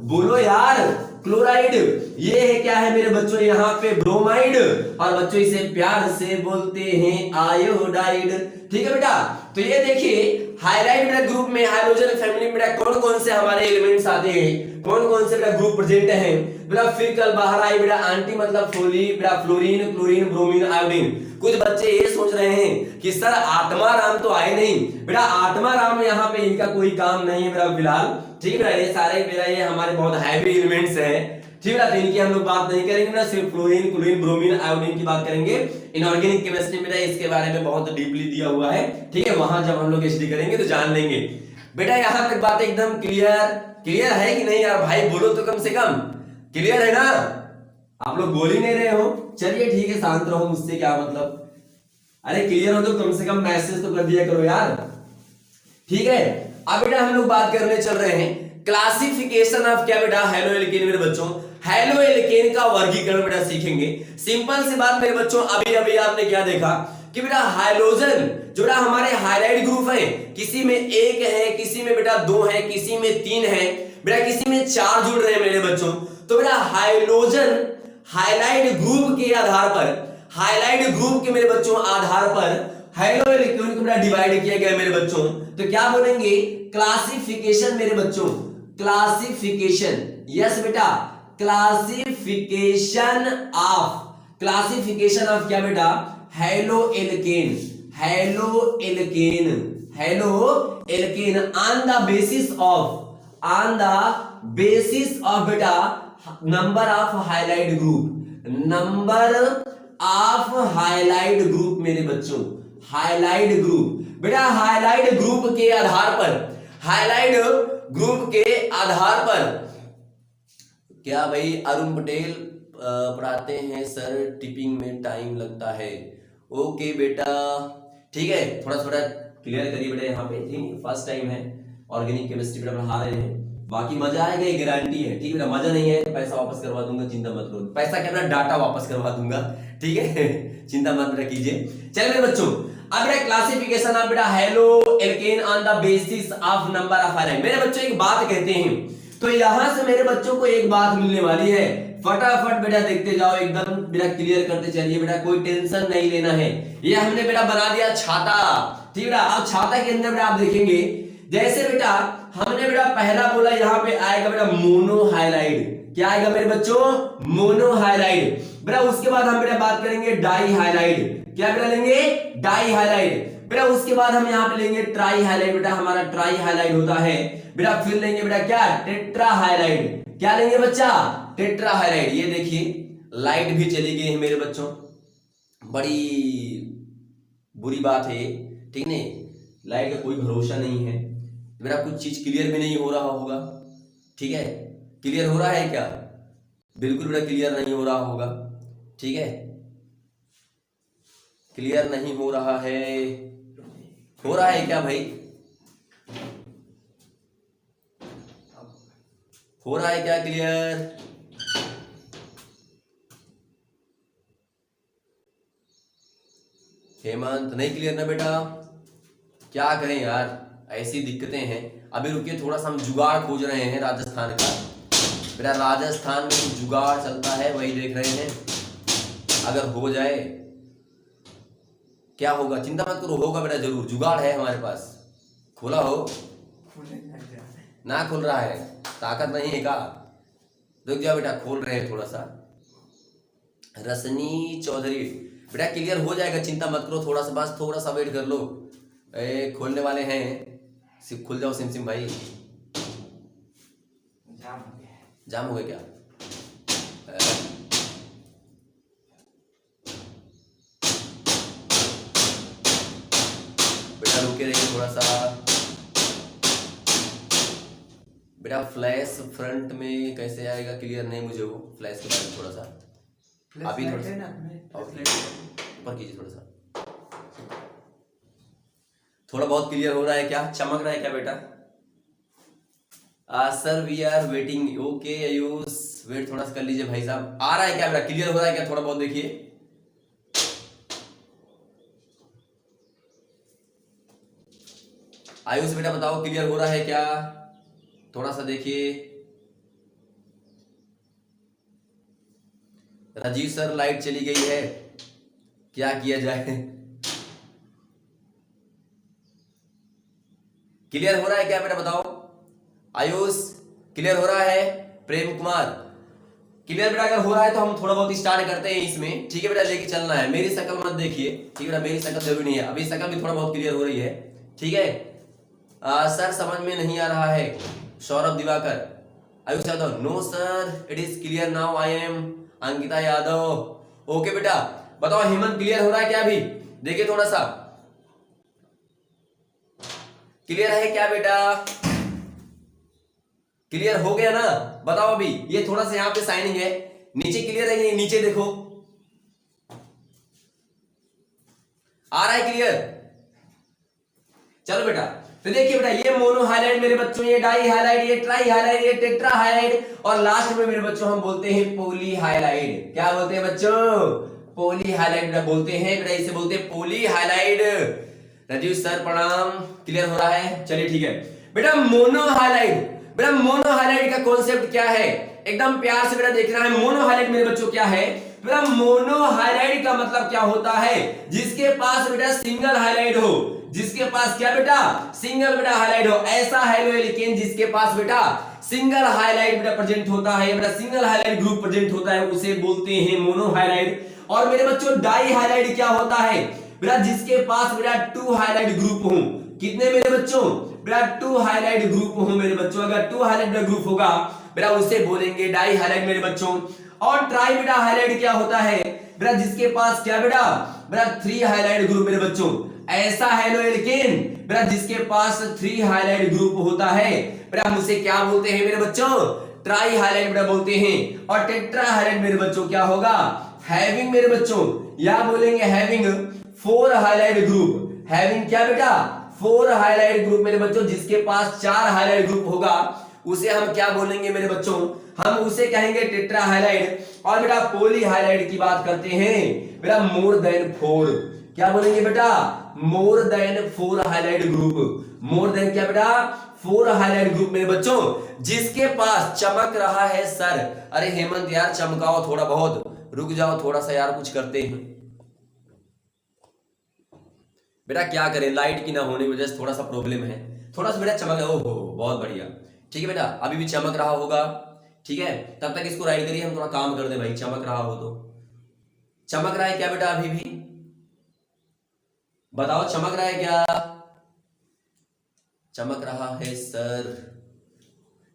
बोलो यार। क्लोराइड। ये है क्या है मेरे बच्चों? यहाँ पे ब्रोमाइड। और बच्चों इसे प्यार से बोलते हैं आयोडाइड। ठीक है बेटा। तो ये देखिए हाइलाइड बेटा ग्रुप में, हाइड्रोजन फैमिली में बेटा कौन कौन से हमारे एलिमेंट्स आते हैं, कौन कौन से बेटा ग्रुप प्रेजेंट हैं बेटा? फिर कल बाहर आई बेटा आंटी मतलब बेटा फ्लोरीन, क्लोरीन, ब्रोमीन, आयोडीन। कुछ बच्चे ये सोच रहे हैं कि सर आत्मा राम तो आए नहीं बेटा। आत्मा राम यहाँ पे इनका कोई काम नहीं है बेटा फिलहाल। ठीक है बेटा। ये सारे बेटा ये हमारे बहुत हैवी एलिमेंट्स हैं। ठीक है बेटा। तो इनकी हम लोग बात नहीं करेंगे बेटा, सिर्फ फ्लोरीन, क्लोरीन, ब्रोमीन, आयोडीन की बात करेंगे। इनऑर्गेनिक केमिस्ट्री में इसके बारे में बहुत डीपली दिया हुआ है। ठीक है। वहां जब हम लोग एचडी करेंगे तो जान लेंगे बेटा। यहाँ तक बात एकदम क्लियर है कि नहीं यार? भाई बोलो तो कम से कम। क्लियर है ना? आप लोग बोल ही नहीं रहे हो। चलिए ठीक है, शांत रहो, मुझसे क्या मतलब। अरे क्लियर हो तो कम से कम मैसेज तो कर दिया करो यार। ठीक है। अब बेटा हम लोग बात करने चल रहे हैं क्लासिफिकेशन ऑफ क्या बेटा? हेलो एल्केन मेरे बच्चों। हेलो एल्केन का वर्गीकरण बेटा सीखेंगे। सिंपल सी बात मेरे बच्चों, अभी अभी आपने क्या देखा कि बेटा हाइड्रोजन जो बेटा हमारे हाइलाइट ग्रुप है, किसी में एक है, किसी में बेटा दो है, किसी में तीन है बेटा, किसी में चार जुड़ रहे हैं मेरे बच्चों। तो बेटा हाइड्रोजन हाइलाइट ग्रुप के आधार पर, हाइलाइट ग्रुप के मेरे बच्चों आधार पर हेलो एल्केन को बेटा डिवाइड किया गया मेरे बच्चों। तो क्या बोलेंगे? क्लासिफिकेशन मेरे बच्चों। क्लासिफिकेशन, यस बेटा, क्लासिफिकेशन ऑफ क्या बेटा? Haloalkane, haloalkane, haloalkane on the basis of बेटा number of halide group, number of halide group मेरे बच्चों। हाइलाइट ग्रुप बेटा, हाइलाइट ग्रुप के आधार पर, हाइलाइट ग्रुप के आधार पर क्या भाई अरुण पटेल पढ़ाते हैं सर, टिपिंग में टाइम लगता है। ओके बेटा ठीक है, थोड़ा थोड़ा क्लियर करिए बेटा। यहाँ पे ठीक फर्स्ट टाइम है ऑर्गेनिक केमिस्ट्री बेटा पढ़ा रहे हैं, बाकी मजा आएगा ये गारंटी है। ठीक है बेटा, मजा नहीं है पैसा वापस करवा दूंगा, चिंता मत करो। पैसा क्या बेटा, डाटा वापस करवा दूंगा। ठीक है चिंता मत बेटा कीजिए। चलिए मेरे बच्चों, अब बेटा क्लासिफिकेशन ऑफ बेटा haloalkane on the basis of number of highlight. मेरे बच्चों एक बात कहते हैं, तो यहां से मेरे बच्चों को एक बात मिलने वाली है, फटाफट बेटा देखते जाओ, एकदम बेटा क्लियर करते चलिए बेटा, कोई टेंशन नहीं लेना है। ये हमने बेटा बना दिया छाता। ठीक है बेटा, अब छाता के अंदर बेटा आप देखेंगे, जैसे बेटा हमने बेटा पहला बोला यहाँ पे आएगा बेटा मोनोहाइलाइड। क्या आएगा मेरे बच्चों? मोनोहाइलाइड। बेटा उसके बाद हम बेटा बात करेंगे डाई हाइलाइड। क्या बेटा लेंगे? Dihalide. बेटा उसके बाद हम यहाँ पे लेंगे ट्राई हाइलाइड। बेटा हमारा ट्राई हाइलाइड होता है। बेटा फिर लेंगे बेटा क्या? Tetra halide. क्या लेंगे बच्चा? Tetra halide. ये देखिए लाइट भी चली गई है मेरे बच्चों, बड़ी बुरी बात है, ठीक नहीं। लाइट का कोई भरोसा नहीं है, मेरा कुछ चीज क्लियर भी नहीं हो रहा होगा, ठीक है। क्लियर हो रहा है क्या? बिल्कुल बेटा क्लियर नहीं हो रहा होगा, ठीक है। क्लियर नहीं हो रहा है, हो रहा है क्या भाई? हो रहा है क्या क्लियर? हेमंत नहीं क्लियर ना बेटा? क्या करें यार, ऐसी दिक्कतें हैं। अभी रुकिए थोड़ा सा, हम जुगाड़ खोज रहे हैं राजस्थान का। बेटा राजस्थान में कुछ जुगाड़ चलता है, वही देख रहे हैं। अगर हो जाए, क्या होगा चिंता मत करो, होगा बेटा जरूर, जुगाड़ है हमारे पास। खोला हो ना? खोल रहा है, ताकत नहीं है का? रुक जाओ बेटा, खोल रहे हैं थोड़ा सा। रसनी चौधरी बेटा क्लियर हो जाएगा, चिंता मत करो, थोड़ा सा बस थोड़ा सा वेट कर लो। खोलने वाले हैं, सिर्फ खुल जाओ सिम भाई। जाम हो गया क्या? बेटा रुके रहिए थोड़ा सा। बेटा फ्लैश फ्रंट में कैसे आएगा क्लियर नहीं मुझे वो फ्लैश के बारे में थोड़ा सा अभी थोड़ा सा ऊपर कीजिए थोड़ा सा। थोड़ा बहुत क्लियर हो रहा है क्या? चमक रहा है क्या बेटा? Sir we are waiting. Okay Ayush, wait थोड़ा सा कर लीजिए भाई साहब। आ रहा है क्या बेटा? क्लियर हो रहा है क्या? थोड़ा बहुत देखिए। आयुष बेटा बताओ क्लियर हो रहा है क्या? थोड़ा सा देखिए। राजीव सर लाइट चली गई है, क्या किया जाए? क्लियर हो रहा है क्या बेटा बताओ? आयुष क्लियर हो रहा है? प्रेम कुमार क्लियर बेटा? अगर हो रहा है तो हम थोड़ा बहुत स्टार्ट करते हैं इसमें, ठीक है बेटा? लेके चलना है, मेरी शक्ल मत देखिए, ठीक है बेटा? मेरी शक्ल जरूरी नहीं है, अभी शक्ल भी थोड़ा बहुत क्लियर हो रही है, ठीक है। सर समझ में नहीं आ रहा है। Saurabh Diwakar. Ayush Yadav no sir it is clear now, I am Ankita Yadav. Okay बेटा बताओ हेमंत क्लियर हो रहा है क्या? अभी देखिए थोड़ा सा क्लियर है क्या बेटा? क्लियर हो गया ना? बताओ अभी। ये थोड़ा सा यहां पे साइनिंग है, नीचे क्लियर है, ये नीचे देखो आ रहा है क्लियर? चलो बेटा तो देखिए बेटा, ये मोनो हाइलाइट मेरे बच्चों, ये डाई हाइलाइट, ये ट्राई हाइलाइट, ये टेट्रा हाइलाइट, और लास्ट में मेरे बच्चों हम बोलते हैं पोली हाइलाइट। क्या बोलते हैं बच्चों? पोली हाइलाइट बेटा बोलते हैं बेटा, इसे बोलते हैं पोली हाइलाइट। राजीव सर प्रणाम, क्लियर हो रहा है? चलिए ठीक है बेटा। मोनो हाइलाइट, बेटा मोनो हाइलाइट का कॉन्सेप्ट क्या है? एकदम प्यार से बेटा देखना है। मोनो हाइलाइट मेरे बच्चों क्या है बेटा? मोनो हाइलाइट का मतलब क्या होता है? जिसके पास बेटा सिंगल हाइलाइट हो, जिसके पास क्या बेटा? सिंगल बेटा हाइलाइट हो। ऐसा हाइलोएल्केन जिसके पास बेटा सिंगल हाइलाइट बेटा प्रेजेंट होता है, बेटा सिंगल हाइलाइट ग्रुप प्रेजेंट होता है, उसे बोलते हैं मोनो हाइलाइट। और मेरे बच्चों डाई हाइलाइट क्या होता है बेटा? जिसके पास बेटा टू हाइलाइट ग्रुप हो। कितने मेरे बच्चों? बेटा टू हाइलाइट ग्रुप हो मेरे बच्चों। अगर टू हाइलाइट ग्रुप होगा बेटा उसे बोलेंगे डाई हाइलाइट मेरे बच्चों। और ट्राई बेटा हाइलाइट क्या होता है बेटा? जिसके पास क्या बेटा? बेटा थ्री हाइलाइट ग्रुप मेरे बच्चों। ऐसा हाइलोएल्केन बेटा जिसके पास थ्री हाइलाइट ग्रुप होता है बेटा, हम उसे क्या बोलते हैं मेरे बच्चों? ट्राई हाइलाइट बेटा बोलते हैं। और टेट्रा हाइलाइट मेरे बच्चों क्या होगा? हैविंग मेरे बच्चों, या बोलेंगे having four highlight group. Having क्या बेटा? फोर हाइलाइट ग्रुप मेरे बच्चों। जिसके पास चार हाइलाइट ग्रुप होगा उसे हम क्या बोलेंगे मेरे बच्चों? हम उसे कहेंगे टेट्रा हाइलाइट। और बेटा पॉली हाइलाइट की बात करते हैं बेटा मोर देन फोर। क्या बोलेंगे बेटा? More than four highlight group. More than क्या बेटा? फोर हाइलाइट ग्रुप मेरे बच्चों जिसके पास चमक रहा है सर। अरे हेमंत यार चमकाओ थोड़ा बहुत, रुक जाओ थोड़ा सा यार, कुछ करते हैं बेटा। क्या करें, लाइट की ना होने की वजह से थोड़ा सा प्रॉब्लम है। थोड़ा सा बेटा चमक, ओहो बहुत बढ़िया, ठीक है बेटा। अभी भी चमक रहा होगा, ठीक है? तब तक इसको राइट करिए, हम थोड़ा काम कर दे भाई। चमक रहा हो तो चमक रहा है क्या बेटा? अभी भी बताओ चमक रहा है क्या? चमक रहा है सर,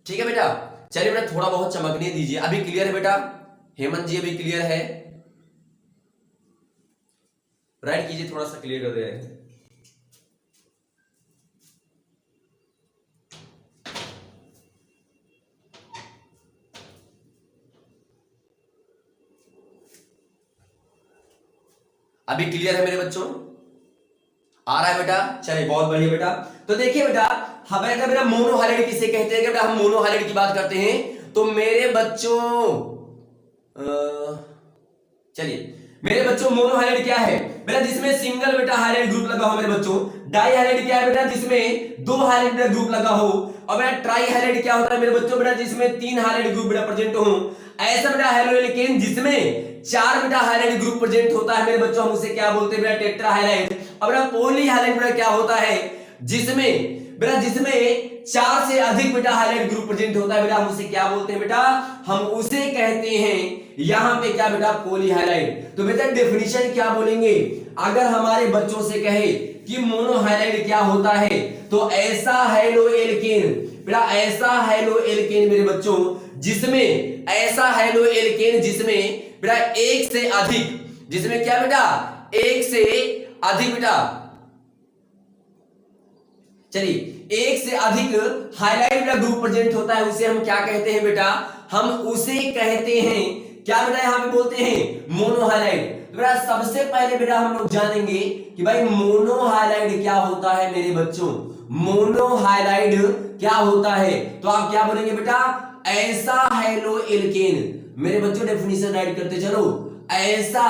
ठीक है बेटा। चलिए बेटा थोड़ा बहुत चमकने दीजिए। अभी क्लियर है बेटा? हेमंत जी अभी क्लियर है? राइट कीजिए, थोड़ा सा क्लियर कर दे रहे हैं। अभी क्लियर है मेरे बच्चों, आ रहा है बेटा? चलिए बहुत बढ़िया बेटा। तो देखिए बेटा, हमें अगर बेटा मोनो हाइलाइट किसे कहते हैं, बेटा हम मोनो हाइलाइट की बात करते हैं तो मेरे बच्चों चलिए मेरे बच्चों मोनो हाइलाइट क्या है बेटा? जिसमें सिंगल बेटा हाइलाइट ग्रुप लगा हो मेरे बच्चों। डाई हाइलाइट क्या है बेटा? जिसमें दो हाइलाइट बेटा ग्रुप लगा हो। और बेटा ट्राई हाइलाइट क्या होता है मेरे बच्चों? बेटा जिसमें तीन हाइलाइट ग्रुप बेटा प्रेजेंट हो। ऐसा बेटा हेलोएल्केन जिसमें चार बेटा हाइलाइट ग्रुप प्रेजेंट होता है मेरे बच्चों, हम उसे क्या बोलते हैं बेटा? Tetra highlight. अब बेटा पॉली हाइलाइट बेटा क्या होता है? जिसमें चार से अधिक बेटा हाइलाइट ग्रुप प्रेजेंट होता है बेटा, हम उसे क्या बोलते हैं बेटा? हम उसे कहते हैं यहां पे क्या बेटा? Poly highlight. तो बेटा डेफिनेशन क्या बोलेंगे? अगर हमारे बच्चों से कहे कि मोनो हाइलाइट क्या होता है, तो ऐसा हेलोएल्केन बेटा, ऐसा हेलोएल्केन मेरे बच्चों जिसमें, ऐसा हेलोएल्केन जिसमें बेटा एक से अधिक, जिसमें क्या बेटा? एक से अधिक बेटा, चलिए एक से अधिक हाइलाइट बेटा ग्रुप प्रेजेंट होता है, उसे हम क्या कहते हैं बेटा? हम उसे कहते हैं क्या बेटा? यहां पे बोलते हैं मोनो हाइलाइट। तो बेटा सबसे पहले बेटा हम लोग जानेंगे कि भाई मोनो हाइलाइट क्या होता है मेरे बच्चों। मोनो हाइलाइट क्या होता है? तो आप क्या बोलेंगे बेटा? ऐसा हेलोएल्केन मेरे बच्चों, डेफिनेशन राइट करते चलो। ऐसा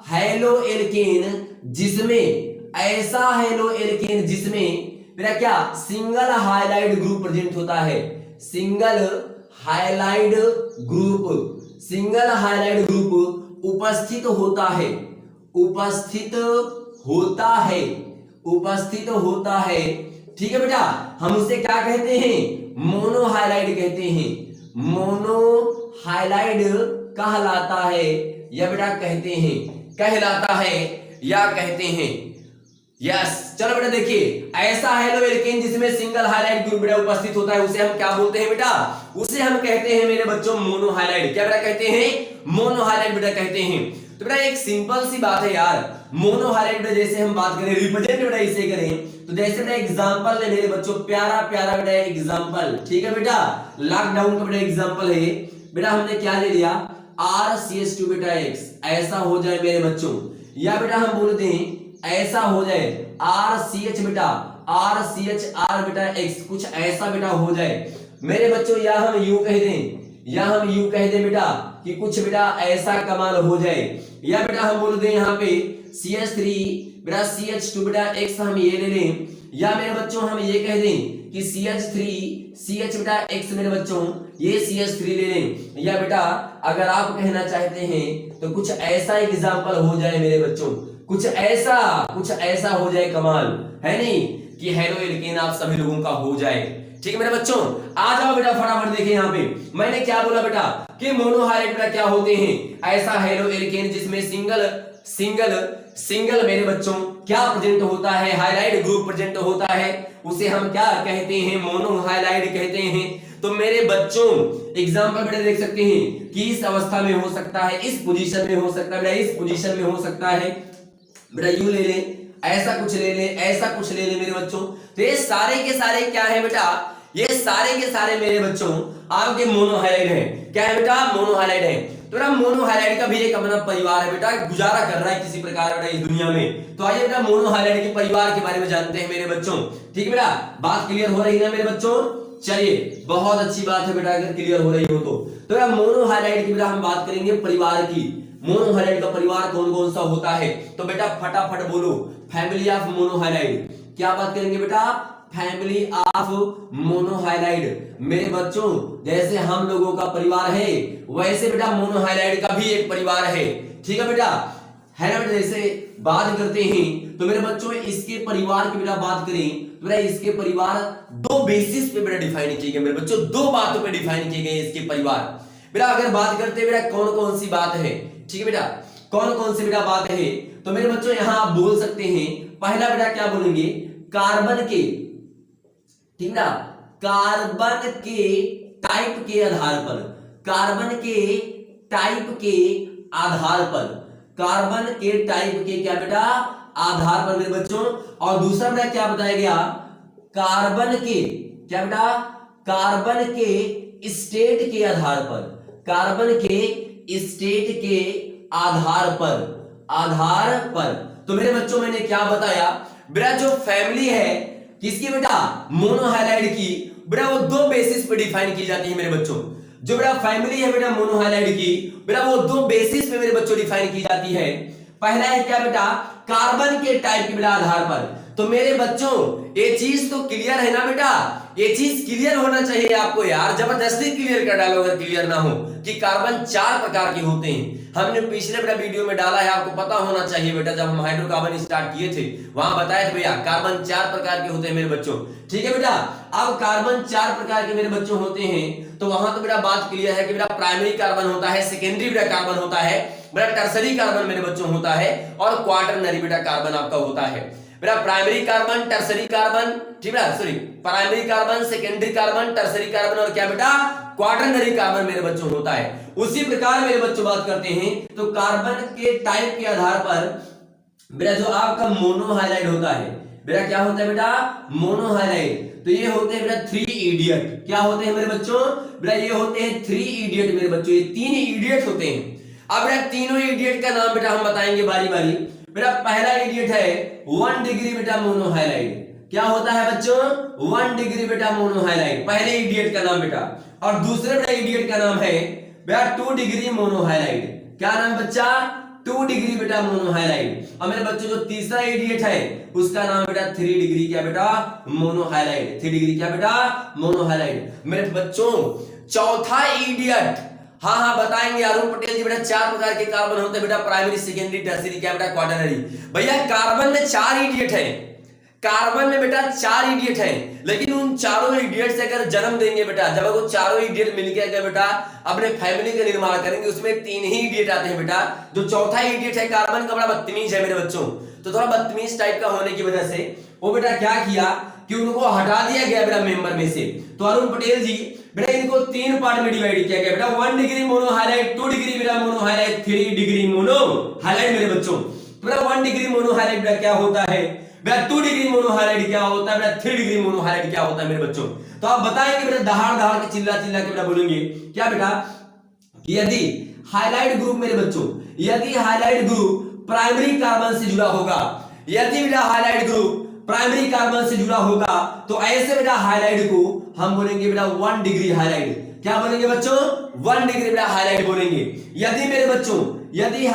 हेलोएल्केन जिसमें, ऐसा हेलोएल्केन जिसमें मेरा क्या? सिंगल हाइलाइट ग्रुप प्रेजेंट होता है। Single highlight group, single highlight group उपस्थित होता है, उपस्थित होता है, उपस्थित होता है। ठीक है बेटा, हम उसे क्या कहते हैं? मोनो हाइलाइट कहते हैं। मोनो हाइलाइट कहलाता है या बेटा कहते हैं, कहलाता है या कहते हैं। यस चलो बेटा देखिए, ऐसा हेलोएल्केन जिसमें सिंगल हाइलाइट ग्रुप बेटा उपस्थित होता है, उसे हम क्या बोलते हैं बेटा? उसे हम कहते हैं मेरे बच्चों मोनो हाइलाइट। क्या बेटा कहते हैं? मोनो हाइलाइट बेटा कहते हैं। तो बेटा एक सिंपल सी बात है यार, मोनो हाइलाइट बेटा जैसे हम बात करें, रिप्रेजेंट बेटा इसे करें, तो जैसे बेटा एग्जांपल ले मेरे बच्चों, प्यारा प्यारा बेटा एग्जांपल। ठीक है बेटा, लॉकडाउन का बेटा एग्जांपल है बेटा, हमने क्या ले लिया? RCH2 बेटा X, ऐसा हो जाए मेरे बच्चों, या बेटा हम बोलते हैं ऐसा हो जाए RCH बेटा, RCHR बेटा X, कुछ ऐसा बेटा हो जाए मेरे बच्चों, या हम यूं कह दें, या हम यूं कह दें बेटा कि कुछ बेटा ऐसा कमाल हो जाए, या बेटा हम बोल दें यहाँ पे CH3 बेटा CH2 बेटा X हम ये ले लें, या मेरे बच्चों हम ये कह दें कि CH3 CH बेटा X मेरे बच्चों ये CH3 ले लें, या बेटा अगर आप कहना चाहते हैं तो कुछ ऐसा एग्जांपल हो जाए मेरे बच्चों, कुछ ऐसा हो जाए कमाल, है नहीं कि हेलोएल्केन आप सभी लोगों का हो जाए। ठीक है मेरे बच्चों, आ जाओ बेटा फटाफट देखिए यहाँ पे मैंने क्या बोला बेटा कि मोनो हाइलाइट बेटा क्या होते हैं? ऐसा हेलोएल्केन जिसमें सिंगल मेरे बच्चों क्या प्रेजेंट होता है? हाइलाइट ग्रुप प्रेजेंट होता है, उसे हम क्या कहते हैं? मोनो हाइलाइट कहते हैं। तो मेरे बच्चों एग्जांपल बेटा देख सकते हैं कि इस अवस्था में हो सकता है, इस पोजीशन में हो सकता है बेटा, इस पोजीशन में हो सकता है बेटा, यूं ले ले, ऐसा कुछ ले ले, ऐसा कुछ ले ले मेरे बच्चों। तो ये सारे के सारे क्या है बेटा? ये सारे के सारे मेरे बच्चों आपके मोनो हाइलाइट है। क्या है बेटा? मोनो हाइलाइट है। तो बेटा मोनो हाइलाइट का भी एक अपना परिवार है बेटा, गुजारा कर रहा है किसी प्रकार बेटा इस दुनिया में। तो आइए बेटा मोनो हाइलाइट के परिवार के बारे में जानते हैं मेरे बच्चों। ठीक है बेटा, बात क्लियर हो रही है ना मेरे बच्चों? चलिए बहुत अच्छी बात है बेटा अगर क्लियर हो रही हो तो। बेटा मोनो हाइलाइट की बेटा हम बात करेंगे परिवार की। मोनो हाइलाइट का परिवार कौन कौन सा होता है? तो बेटा फटाफट बोलो, फैमिली ऑफ मोनो हाइलाइट। क्या बात करेंगे बेटा? Family of mono highlight. मेरे बच्चों जैसे हम लोगों का परिवार है, वैसे बेटा मोनो हाइलाइट का भी एक परिवार है। ठीक है बेटा, है ना बेटा? जैसे बात करते हैं तो मेरे बच्चों इसके परिवार की बेटा बात करें तो बेटा इसके परिवार दो बेसिस पे बेटा डिफाइन किए गए मेरे बच्चों, दो बातों पे डिफाइन किए गए इसके परिवार। बेटा अगर बात करते हैं बेटा कौन कौन सी बात है, ठीक है बेटा, कौन कौन सी बेटा बात है, तो मेरे बच्चों यहां आप बोल सकते हैं पहला बेटा क्या बोलेंगे? कार्बन के, ठीक ना, कार्बन के टाइप के आधार पर, कार्बन के टाइप के आधार पर, कार्बन के टाइप के क्या बेटा? आधार पर मेरे बच्चों, और दूसरा बेटा क्या बताया गया, कार्बन के, क्या बेटा, कार्बन के स्टेट के आधार पर, कार्बन के स्टेट के आधार पर। तो मेरे बच्चों मैंने क्या बताया बेटा, जो फैमिली है किसकी बेटा, मोनोहाइलाइड की, बेटा वो दो बेसिस पे डिफाइन की जाती है मेरे बच्चों। जो बेटा फैमिली है बेटा मोनोहाइलाइड की, बेटा वो दो बेसिस पे मेरे बच्चों डिफाइन की जाती है। पहला है क्या बेटा, कार्बन के टाइप के बेटा आधार पर। तो मेरे बच्चों ये चीज तो क्लियर है ना बेटा, ये चीज क्लियर होना चाहिए आपको यार, जबरदस्ती क्लियर कर डालो अगर क्लियर ना हो कि कार्बन 4 प्रकार के होते हैं। हमने पिछले बेटा वीडियो में डाला है, आपको पता होना चाहिए बेटा, जब हम हाइड्रोकार्बन स्टार्ट किए थे वहां बताया था भैया कार्बन 4 प्रकार के होते हैं मेरे बच्चों। ठीक है बेटा, अब कार्बन 4 प्रकार के मेरे बच्चों होते हैं, तो वहां तो बेटा बात क्लियर है कि बेटा प्राइमरी कार्बन होता है, सेकेंडरी बेटा कार्बन होता है, बेटा टर्सरी कार्बन मेरे बच्चों होता है, और क्वाटरनरी बेटा कार्बन आपका होता है। बेटा प्राइमरी कार्बन, टर्सरी कार्बन, ठीक है, sorry, primary carbon, secondary carbon, tertiary carbon और क्या बेटा क्वाटरनरी कार्बन मेरे बच्चों होता है। उसी प्रकार मेरे बच्चों बात करते हैं तो कार्बन के टाइप के आधार पर बेटा जो आपका मोनोहाइलाइड होता है, बेटा क्या होता है बेटा, मोनोहाइलाइड। तो ये होते हैं बेटा 3 इडियट। क्या होते हैं मेरे बच्चों, बेटा ये होते हैं 3 इडियट मेरे बच्चों, ये 3 इडियट होते हैं। अब बेटा तीनों इडियट का नाम बेटा हम बताएंगे बारी बारी। बेटा पहला इडियट है 1 डिग्री बेटा मोनोहाइलाइड। क्या होता है बच्चों, 1 डिग्री बेटा मोनोहाइलाइड, पहले इडियट का नाम बेटा। और दूसरे बेटा इडियट का नाम है बेटा 2 डिग्री मोनोहाइलाइड। क्या नाम बच्चा, 2 डिग्री बेटा मोनोहाइलाइड। और मेरे बच्चों जो तीसरा इडियट है उसका नाम बेटा 3 डिग्री क्या बेटा मोनोहाइलाइड, 3 डिग्री क्या बेटा मोनोहाइलाइड। मेरे बच्चों चौथा इडियट, हाँ बताएंगे अरुण पटेल जी, बेटा 4 प्रकार के कार्बन होते हैं बेटा, प्राइमरी, सेकेंडरी, टर्सरी, क्या बेटा क्वाटरनरी। भैया कार्बन में 4 इडियट है, कार्बन में बेटा 4 इडियट है, लेकिन उन चारों इडियट से अगर जन्म देंगे बेटा, जब वो चारों इडियट मिलकर अगर बेटा अपने फैमिली का निर्माण करेंगे, उसमें 3 ही इडियट आते हैं बेटा। जो चौथा इडियट है कार्बन का, बड़ा बदतमीज है मेरे बच्चों, तो थोड़ा बदतमीज टाइप का होने की वजह से वो बेटा क्या किया कि उनको हटा दिया गया बेटा मेंबर में से। तो अरुण पटेल जी बेटा इनको 3 पार्ट में डिवाइड किया गया बेटा, 1 डिग्री मोनोहाइलाइड, 2 डिग्री बेटा मोनोहाइलाइड, 3 डिग्री मोनोहाइलाइड मेरे बच्चों। बेटा 1 डिग्री मोनोहाइलाइड बेटा क्या होता है बेटा, 2 डिग्री मोनोहाइलाइड क्या होता है बेटा, 3 डिग्री मोनोहाइलाइड क्या होता है मेरे बच्चों। तो आप बताएंगे बेटा दहाड़ दहाड़ के चिल्ला चिल्ला के बेटा बोलेंगे क्या बेटा, यदि हाइलाइट ग्रुप मेरे बच्चों, यदि हाइलाइट ग्रुप प्राइमरी कार्बन से जुड़ा होगा, यदि बेटा हाइलाइट ग्रुप प्राइमरी कार्बन से जुड़ा होगा, तो ऐसे बेटा हाइलाइट को हम बोलेंगे बेटा 1 डिग्री हाइलाइट। क्या बोलेंगे बच्चों, 1 डिग्री बेटा हाइलाइट बोलेंगे। यदि मेरे बच्चों, यदि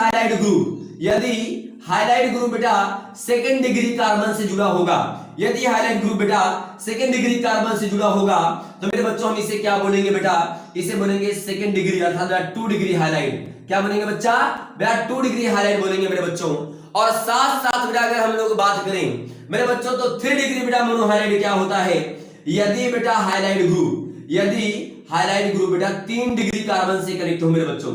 हाइलाइट ग्रुप बेटा सेकेंड डिग्री कार्बन से जुड़ा होगा, यदि हाइलाइट ग्रुप बेटा सेकेंड डिग्री कार्बन से जुड़ा होगा, तो मेरे बच्चों हम इसे क्या बोलेंगे बेटा, इसे बोलेंगे सेकेंड डिग्री अर्थात 2 डिग्री हाइलाइट। क्या बोलेंगे बच्चा, बेटा 2 डिग्री हाइलाइट बोलेंगे मेरे बच्चों। और साथ साथ बेटा अगर हम लोग बात करें मेरे बच्चों तो 3 डिग्री बेटा मोनोहाइलाइड क्या होता है, यदि बेटा हाइलाइट ग्रुप, यदि हाइलाइट ग्रुप बेटा 3 डिग्री कार्बन से कनेक्ट हो मेरे बच्चों,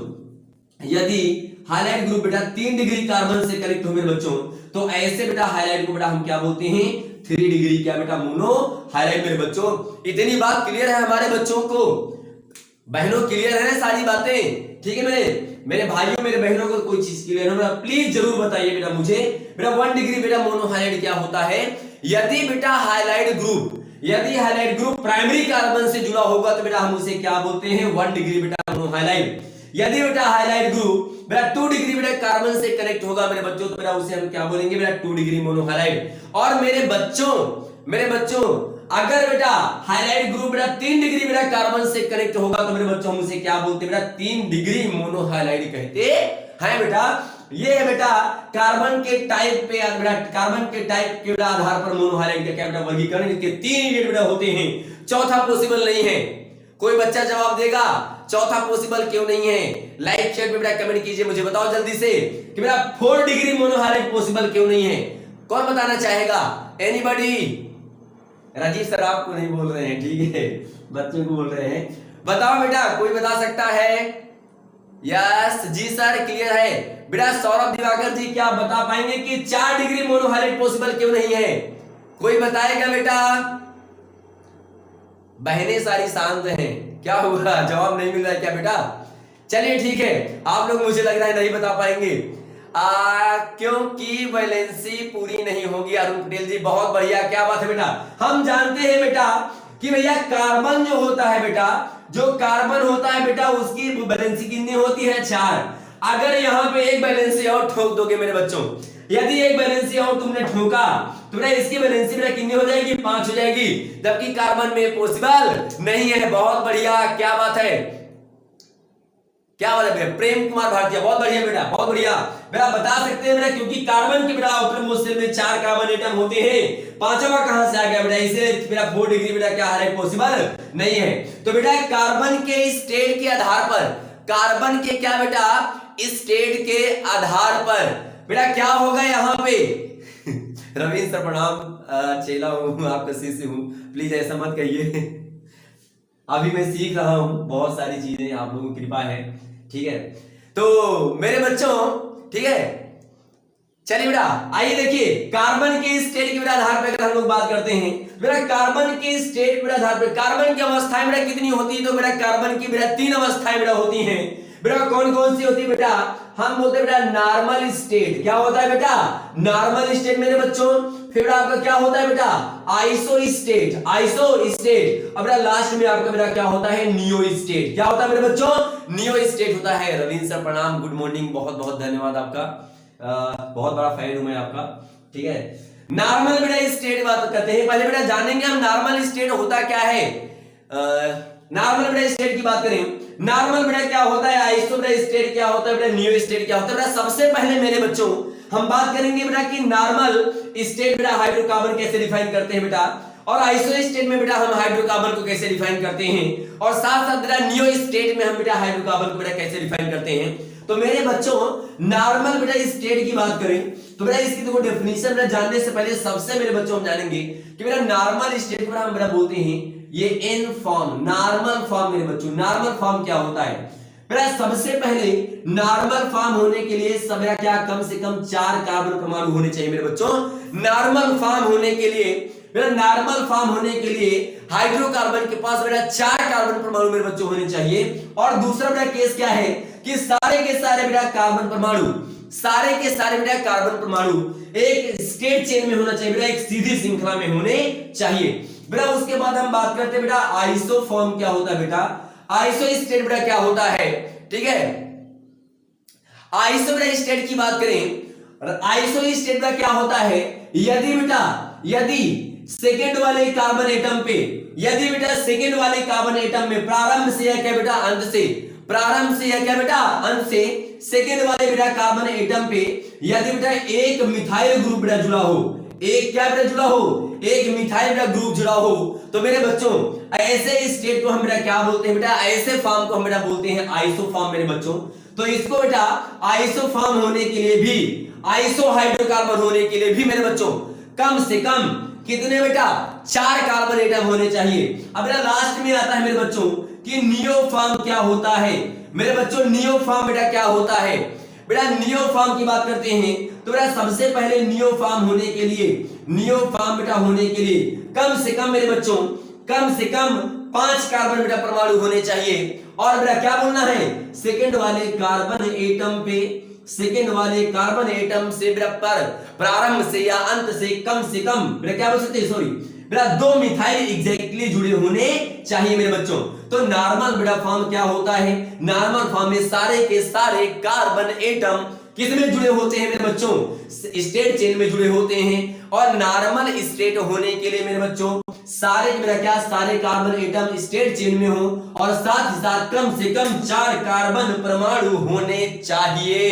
यदि हाइलाइट ग्रुप बेटा 3 डिग्री कार्बन से कनेक्ट हो मेरे बच्चों, तो ऐसे बेटा हाइलाइट को बेटा हम क्या बोलते हैं, 3 डिग्री क्या बेटा मोनोहाइलाइड मेरे बच्चों। इतनी बात क्लियर है हमारे बच्चों को, बहनों क्लियर है ना सारी बातें, ठीक है मेरे भाइयों मेरे बहनों को कोई चीज क्लियर हो प्लीज जरूर बताइए बेटा मुझे। बेटा 1 डिग्री बेटा मोनोहाइलाइड क्या होता है, यदि बेटा हाइलाइट ग्रुप प्राइमरी कार्बन से जुड़ा होगा तो बेटा हम उसे क्या बोलते हैं, 1 डिग्री बेटा मोनोहाइलाइड। यदि बेटा हाइलाइट ग्रुप बेटा 2 डिग्री बेटा कार्बन से कनेक्ट होगा मेरे बच्चों, तो बेटा उसे हम क्या बोलेंगे बेटा 2 डिग्री मोनोहाइलाइड। और मेरे बच्चों अगर बेटा हाइलाइट ग्रुप बेटा 3 डिग्री बेटा कार्बन से कनेक्ट होगा तो मेरे बच्चों हम उसे क्या बोलते हैं बेटा 3 डिग्री मोनोहाइलाइड कहते हैं बेटा। ये है बेटा कार्बन के टाइप पे बेटा, कार्बन के टाइप के बेटा आधार पर मोनोहाइलाइड का क्या बेटा वर्गीकरण, इसके 3 इडियट बेटा होते हैं, चौथा पॉसिबल नहीं है। कोई बच्चा जवाब देगा चौथा पॉसिबल क्यों नहीं है, लाइव चैट में बेटा कमेंट कीजिए, मुझे बताओ जल्दी से कि बेटा 4 डिग्री मोनोहाइलाइड पॉसिबल क्यों नहीं है। कौन बताना चाहेगा, एनीबॉडी? राजीव सर आपको नहीं बोल रहे हैं, ठीक है बच्चों को बोल रहे हैं, बताओ बेटा कोई बता सकता है? यस जी सर क्लियर है बेटा। सौरभ दिवाकर जी क्या बता पाएंगे कि 4 डिग्री मोनोहाइलाइड पॉसिबल क्यों नहीं है, कोई बताएगा बेटा? बहनें सारी शांत हैं, क्या हुआ जवाब नहीं मिल रहा है क्या बेटा? चलिए ठीक है, आप लोग मुझे लग रहा है नहीं बता पाएंगे। क्योंकि वैलेंसी पूरी नहीं होगी। अरुण पटेल जी बहुत बढ़िया, क्या बात है बेटा। हम जानते हैं बेटा कि भैया कार्बन जो होता है बेटा, जो कार्बन होता है बेटा उसकी वैलेंसी कितनी होती है 4। अगर यहाँ पे एक वैलेंसी और ठोक दोगे मेरे बच्चों, यदि एक वैलेंसी और तुमने ठोका तो बेटा इसकी वैलेंसी बेटा कितनी हो जाएगी 5 हो जाएगी, जबकि कार्बन में पॉसिबल नहीं है। बहुत बढ़िया, क्या बात है, क्या बात है भैया। प्रेम कुमार भारतीय बहुत बढ़िया बेटा, बहुत बढ़िया बेटा। बता सकते हैं बेटा क्योंकि कार्बन के बेटा आउटर मोस्ट शेल में 4 कार्बन एटम होते हैं, पांचवा कहां से आ गया बेटा, इसे बेटा 4 डिग्री बेटा क्या है पॉसिबल नहीं है। तो बेटा कार्बन के स्टेट के आधार पर, कार्बन के क्या बेटा स्टेट के आधार पर बेटा क्या होगा यहाँ पे रवींद्र सर प्रणाम, चेला हूँ आपका शिष्य हूँ, प्लीज ऐसा मत कहिए। अभी मैं सीख रहा हूँ बहुत सारी चीजें, आप लोगों की कृपा है, ठीक है। तो मेरे बच्चों ठीक है, चलिए बेटा आइए देखिए कार्बन के स्टेट के बेटा आधार पर अगर हम लोग बात करते हैं बेटा, कार्बन के स्टेट बेटा आधार पर कार्बन की अवस्थाएं बेटा कितनी होती है, तो बेटा कार्बन की बेटा 3 अवस्थाएं बेटा होती हैं बेटा। कौन कौन सी होती है बेटा, हम बोलते हैं बेटा नॉर्मल स्टेट, क्या होता है बेटा नॉर्मल स्टेट मेरे बच्चों। फिर बेटा आपका क्या होता है बेटा आइसो स्टेट, आइसो स्टेट। अब बेटा लास्ट में आपका बेटा क्या होता है नियो स्टेट, क्या होता है मेरे बच्चों नियो स्टेट होता है। रवींद्र सर प्रणाम, गुड मॉर्निंग, बहुत बहुत धन्यवाद आपका, बहुत बड़ा फैन हूं मैं आपका, ठीक है। नॉर्मल बेटा स्टेट बात करते हैं, पहले बेटा जानेंगे हम नॉर्मल स्टेट होता क्या है। नॉर्मल बेटा स्टेट की बात करें, नॉर्मल बेटा क्या होता है, आइसो बेटा स्टेट क्या होता है, बेटा नियो स्टेट क्या होता है। बेटा सबसे पहले मेरे बच्चों हम बात करेंगे बेटा कि नॉर्मल स्टेट बेटा हाइड्रोकार्बन कैसे डिफाइन करते हैं बेटा, और आइसो स्टेट में बेटा हम हाइड्रोकार्बन को कैसे डिफाइन करते हैं, और साथ साथ बेटा नियो स्टेट में हम बेटा हाइड्रोकार्बन को बेटा कैसे डिफाइन करते हैं। तो मेरे बच्चों नॉर्मल बेटा स्टेट की बात करें तो बेटा इसकी देखो डेफिनेशन बेटा जानने से पहले सबसे मेरे बच्चों हम जानेंगे कि बेटा नॉर्मल स्टेट को हम बेटा बोलते हैं ये एन फॉर्म, नॉर्मल फॉर्म मेरे बच्चों। नॉर्मल फॉर्म क्या होता है बेटा, सबसे पहले नॉर्मल फॉर्म होने के लिए सब बेटा क्या कम से कम 4 कार्बन परमाणु होने चाहिए मेरे बच्चों। नॉर्मल फॉर्म होने के लिए बेटा, नॉर्मल फॉर्म होने के लिए हाइड्रोकार्बन के पास बेटा 4 कार्बन परमाणु मेरे बच्चों होने चाहिए। और दूसरा बेटा केस क्या है कि सारे के सारे बेटा कार्बन परमाणु, सारे के सारे बेटा कार्बन परमाणु एक स्टेट चेन में होना चाहिए बेटा, एक सीधी श्रृंखला में होने चाहिए बेटा। उसके बाद हम बात करते हैं बेटा आइसो फॉर्म क्या होता है बेटा, आइसो स्टेट बेटा क्या होता है, ठीक है। आइसो बेटा स्टेट की बात करें, आइसो स्टेट बेटा क्या होता है, यदि बेटा यदि सेकेंड वाले कार्बन एटम पे, यदि बेटा सेकेंड वाले कार्बन एटम में प्रारंभ से या क्या बेटा अंत से, प्रारंभ से या क्या बेटा अंत से सेकेंड वाले बेटा कार्बन एटम पे यदि बेटा एक मिथाइल ग्रुप बेटा जुड़ा हो, एक क्या बेटा जुड़ा हो, एक मिथाइल बेटा ग्रुप जुड़ा हो, तो मेरे बच्चों ऐसे स्टेट को हम बेटा क्या बोलते हैं बेटा, ऐसे फॉर्म को हम बेटा बोलते हैं आइसो फॉर्म मेरे बच्चों। तो इसको बेटा आइसो फॉर्म होने के लिए भी, आइसो हाइड्रोकार्बन होने के लिए भी मेरे बच्चों कम से कम कितने बेटा 4 कार्बन एटम होने चाहिए। अब बेटा लास्ट में आता है मेरे बच्चों कि नियो फॉर्म क्या होता है मेरे बच्चों, नियो फॉर्म बेटा क्या होता है। बेटा नियो फॉर्म की बात करते हैं तो बेटा सबसे पहले नियो फॉर्म होने के लिए, नियो फॉर्म बेटा होने के लिए कम से कम मेरे बच्चों कम से कम 5 कार्बन बेटा परमाणु होने चाहिए। और बेटा क्या बोलना है, सेकेंड वाले कार्बन एटम पे, सेकेंड वाले कार्बन एटम से बेटा पर प्रारंभ से या अंत से कम बेटा क्या बोल सकते हैं, सॉरी बेटा 2 मिथाइल एग्जैक्टली जुड़े होने चाहिए मेरे बच्चों। तो नॉर्मल बेटा फॉर्म क्या होता है, नॉर्मल फॉर्म में सारे के सारे कार्बन एटम किसमें जुड़े होते हैं मेरे बच्चों, स्टेट चेन में जुड़े होते हैं। और नॉर्मल स्टेट होने के लिए मेरे बच्चों सारे मेरा क्या, सारे कार्बन एटम स्टेट चेन में हो और साथ ही साथ कम से कम 4 कार्बन परमाणु होने चाहिए।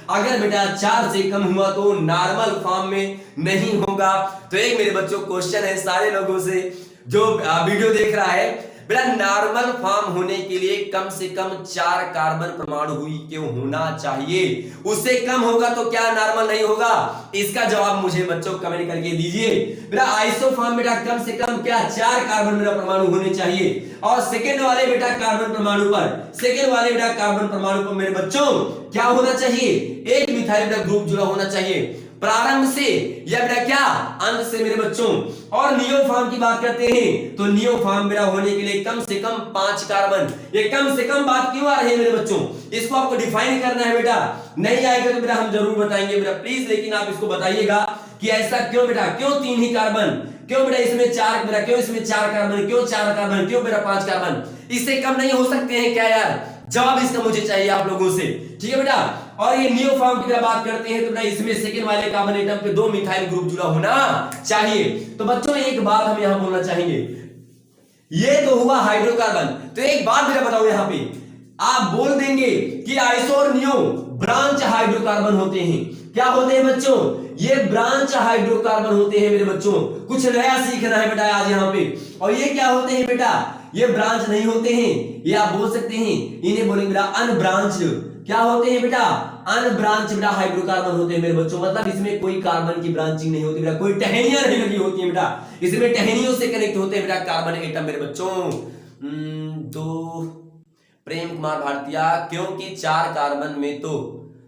अगर बेटा 4 से कम हुआ तो नॉर्मल फॉर्म में नहीं होगा। तो एक मेरे बच्चों क्वेश्चन है सारे लोगों से जो वीडियो देख रहा है, बेटा नॉर्मल फॉर्म होने के लिए कम से कम 4 कार्बन परमाणु हुई क्यों होना चाहिए, उससे कम होगा तो क्या नॉर्मल नहीं होगा, इसका जवाब मुझे बच्चों कमेंट करके दीजिए। बेटा आइसो फॉर्म बेटा कम से कम क्या 4 कार्बन बेटा परमाणु होने चाहिए। और सेकेंड वाले बेटा कार्बन परमाणु पर, सेकेंड वाले बेटा कार्बन परमाणु पर मेरे बच्चों क्या होना चाहिए, एक मिथाइल बेटा ग्रुप जुड़ा होना चाहिए। प्रारंभ से या बेटा क्या अंत से मेरे बच्चों। और नियो फॉर्म की बात करते हैं तो नियो फॉर्म मेरा होने के लिए कम से कम 5 कार्बन। ये कम से कम बात क्यों आ रही है मेरे बच्चों, इसको आपको डिफाइन करना है बेटा। नहीं आएगा तो बेटा हम जरूर बताएंगे बेटा प्लीज, लेकिन आप इसको बताइएगा कि ऐसा क्यों बेटा, क्यों 3 ही कार्बन, क्यों बेटा इसमें 4 बेटा, क्यों इसमें 4 कार्बन, क्यों 4 कार्बन, क्यों बेटा 5 कार्बन, इससे कम नहीं हो सकते हैं क्या यार? जवाब इसका मुझे चाहिए आप लोगों से, ठीक है बेटा। और ये नियो फॉर्म की बात करते हैं तो बेटा इसमें सेकंड वाले कार्बन एटम पे 2 मिथाइल ग्रुप जुड़ा होना चाहिए। तो बच्चों एक बात हम यहां बोलना चाहेंगे, ये तो हुआ हाइड्रोकार्बन। तो एक बात मेरा बताओ, यहां पे आप बोल देंगे कि आइसो और नियो ब्रांच हाइड्रोकार्बन होते हैं। क्या होते हैं बच्चों? ये ब्रांच हाइड्रोकार्बन होते हैं मेरे बच्चों। कुछ नया सीखना है बेटा आज यहाँ पे। और ये क्या होते हैं बेटा? ये ब्रांच नहीं होते हैं, ये आप बोल सकते हैं, इन्हें बोलेंगे बेटा अनब्रांच्ड। क्या होते हैं बेटा? अनब्रांच बेटा हाइड्रोकार्बन होते हैं मेरे बच्चों। मतलब इसमें कोई कार्बन की ब्रांचिंग नहीं होती बेटा, कोई टहनियां नहीं लगी होती है बेटा, इसमें टहनियों से कनेक्ट होते हैं बेटा कार्बन एटम मेरे बच्चों। तो प्रेम कुमार भारतीय, क्योंकि 4 कार्बन में तो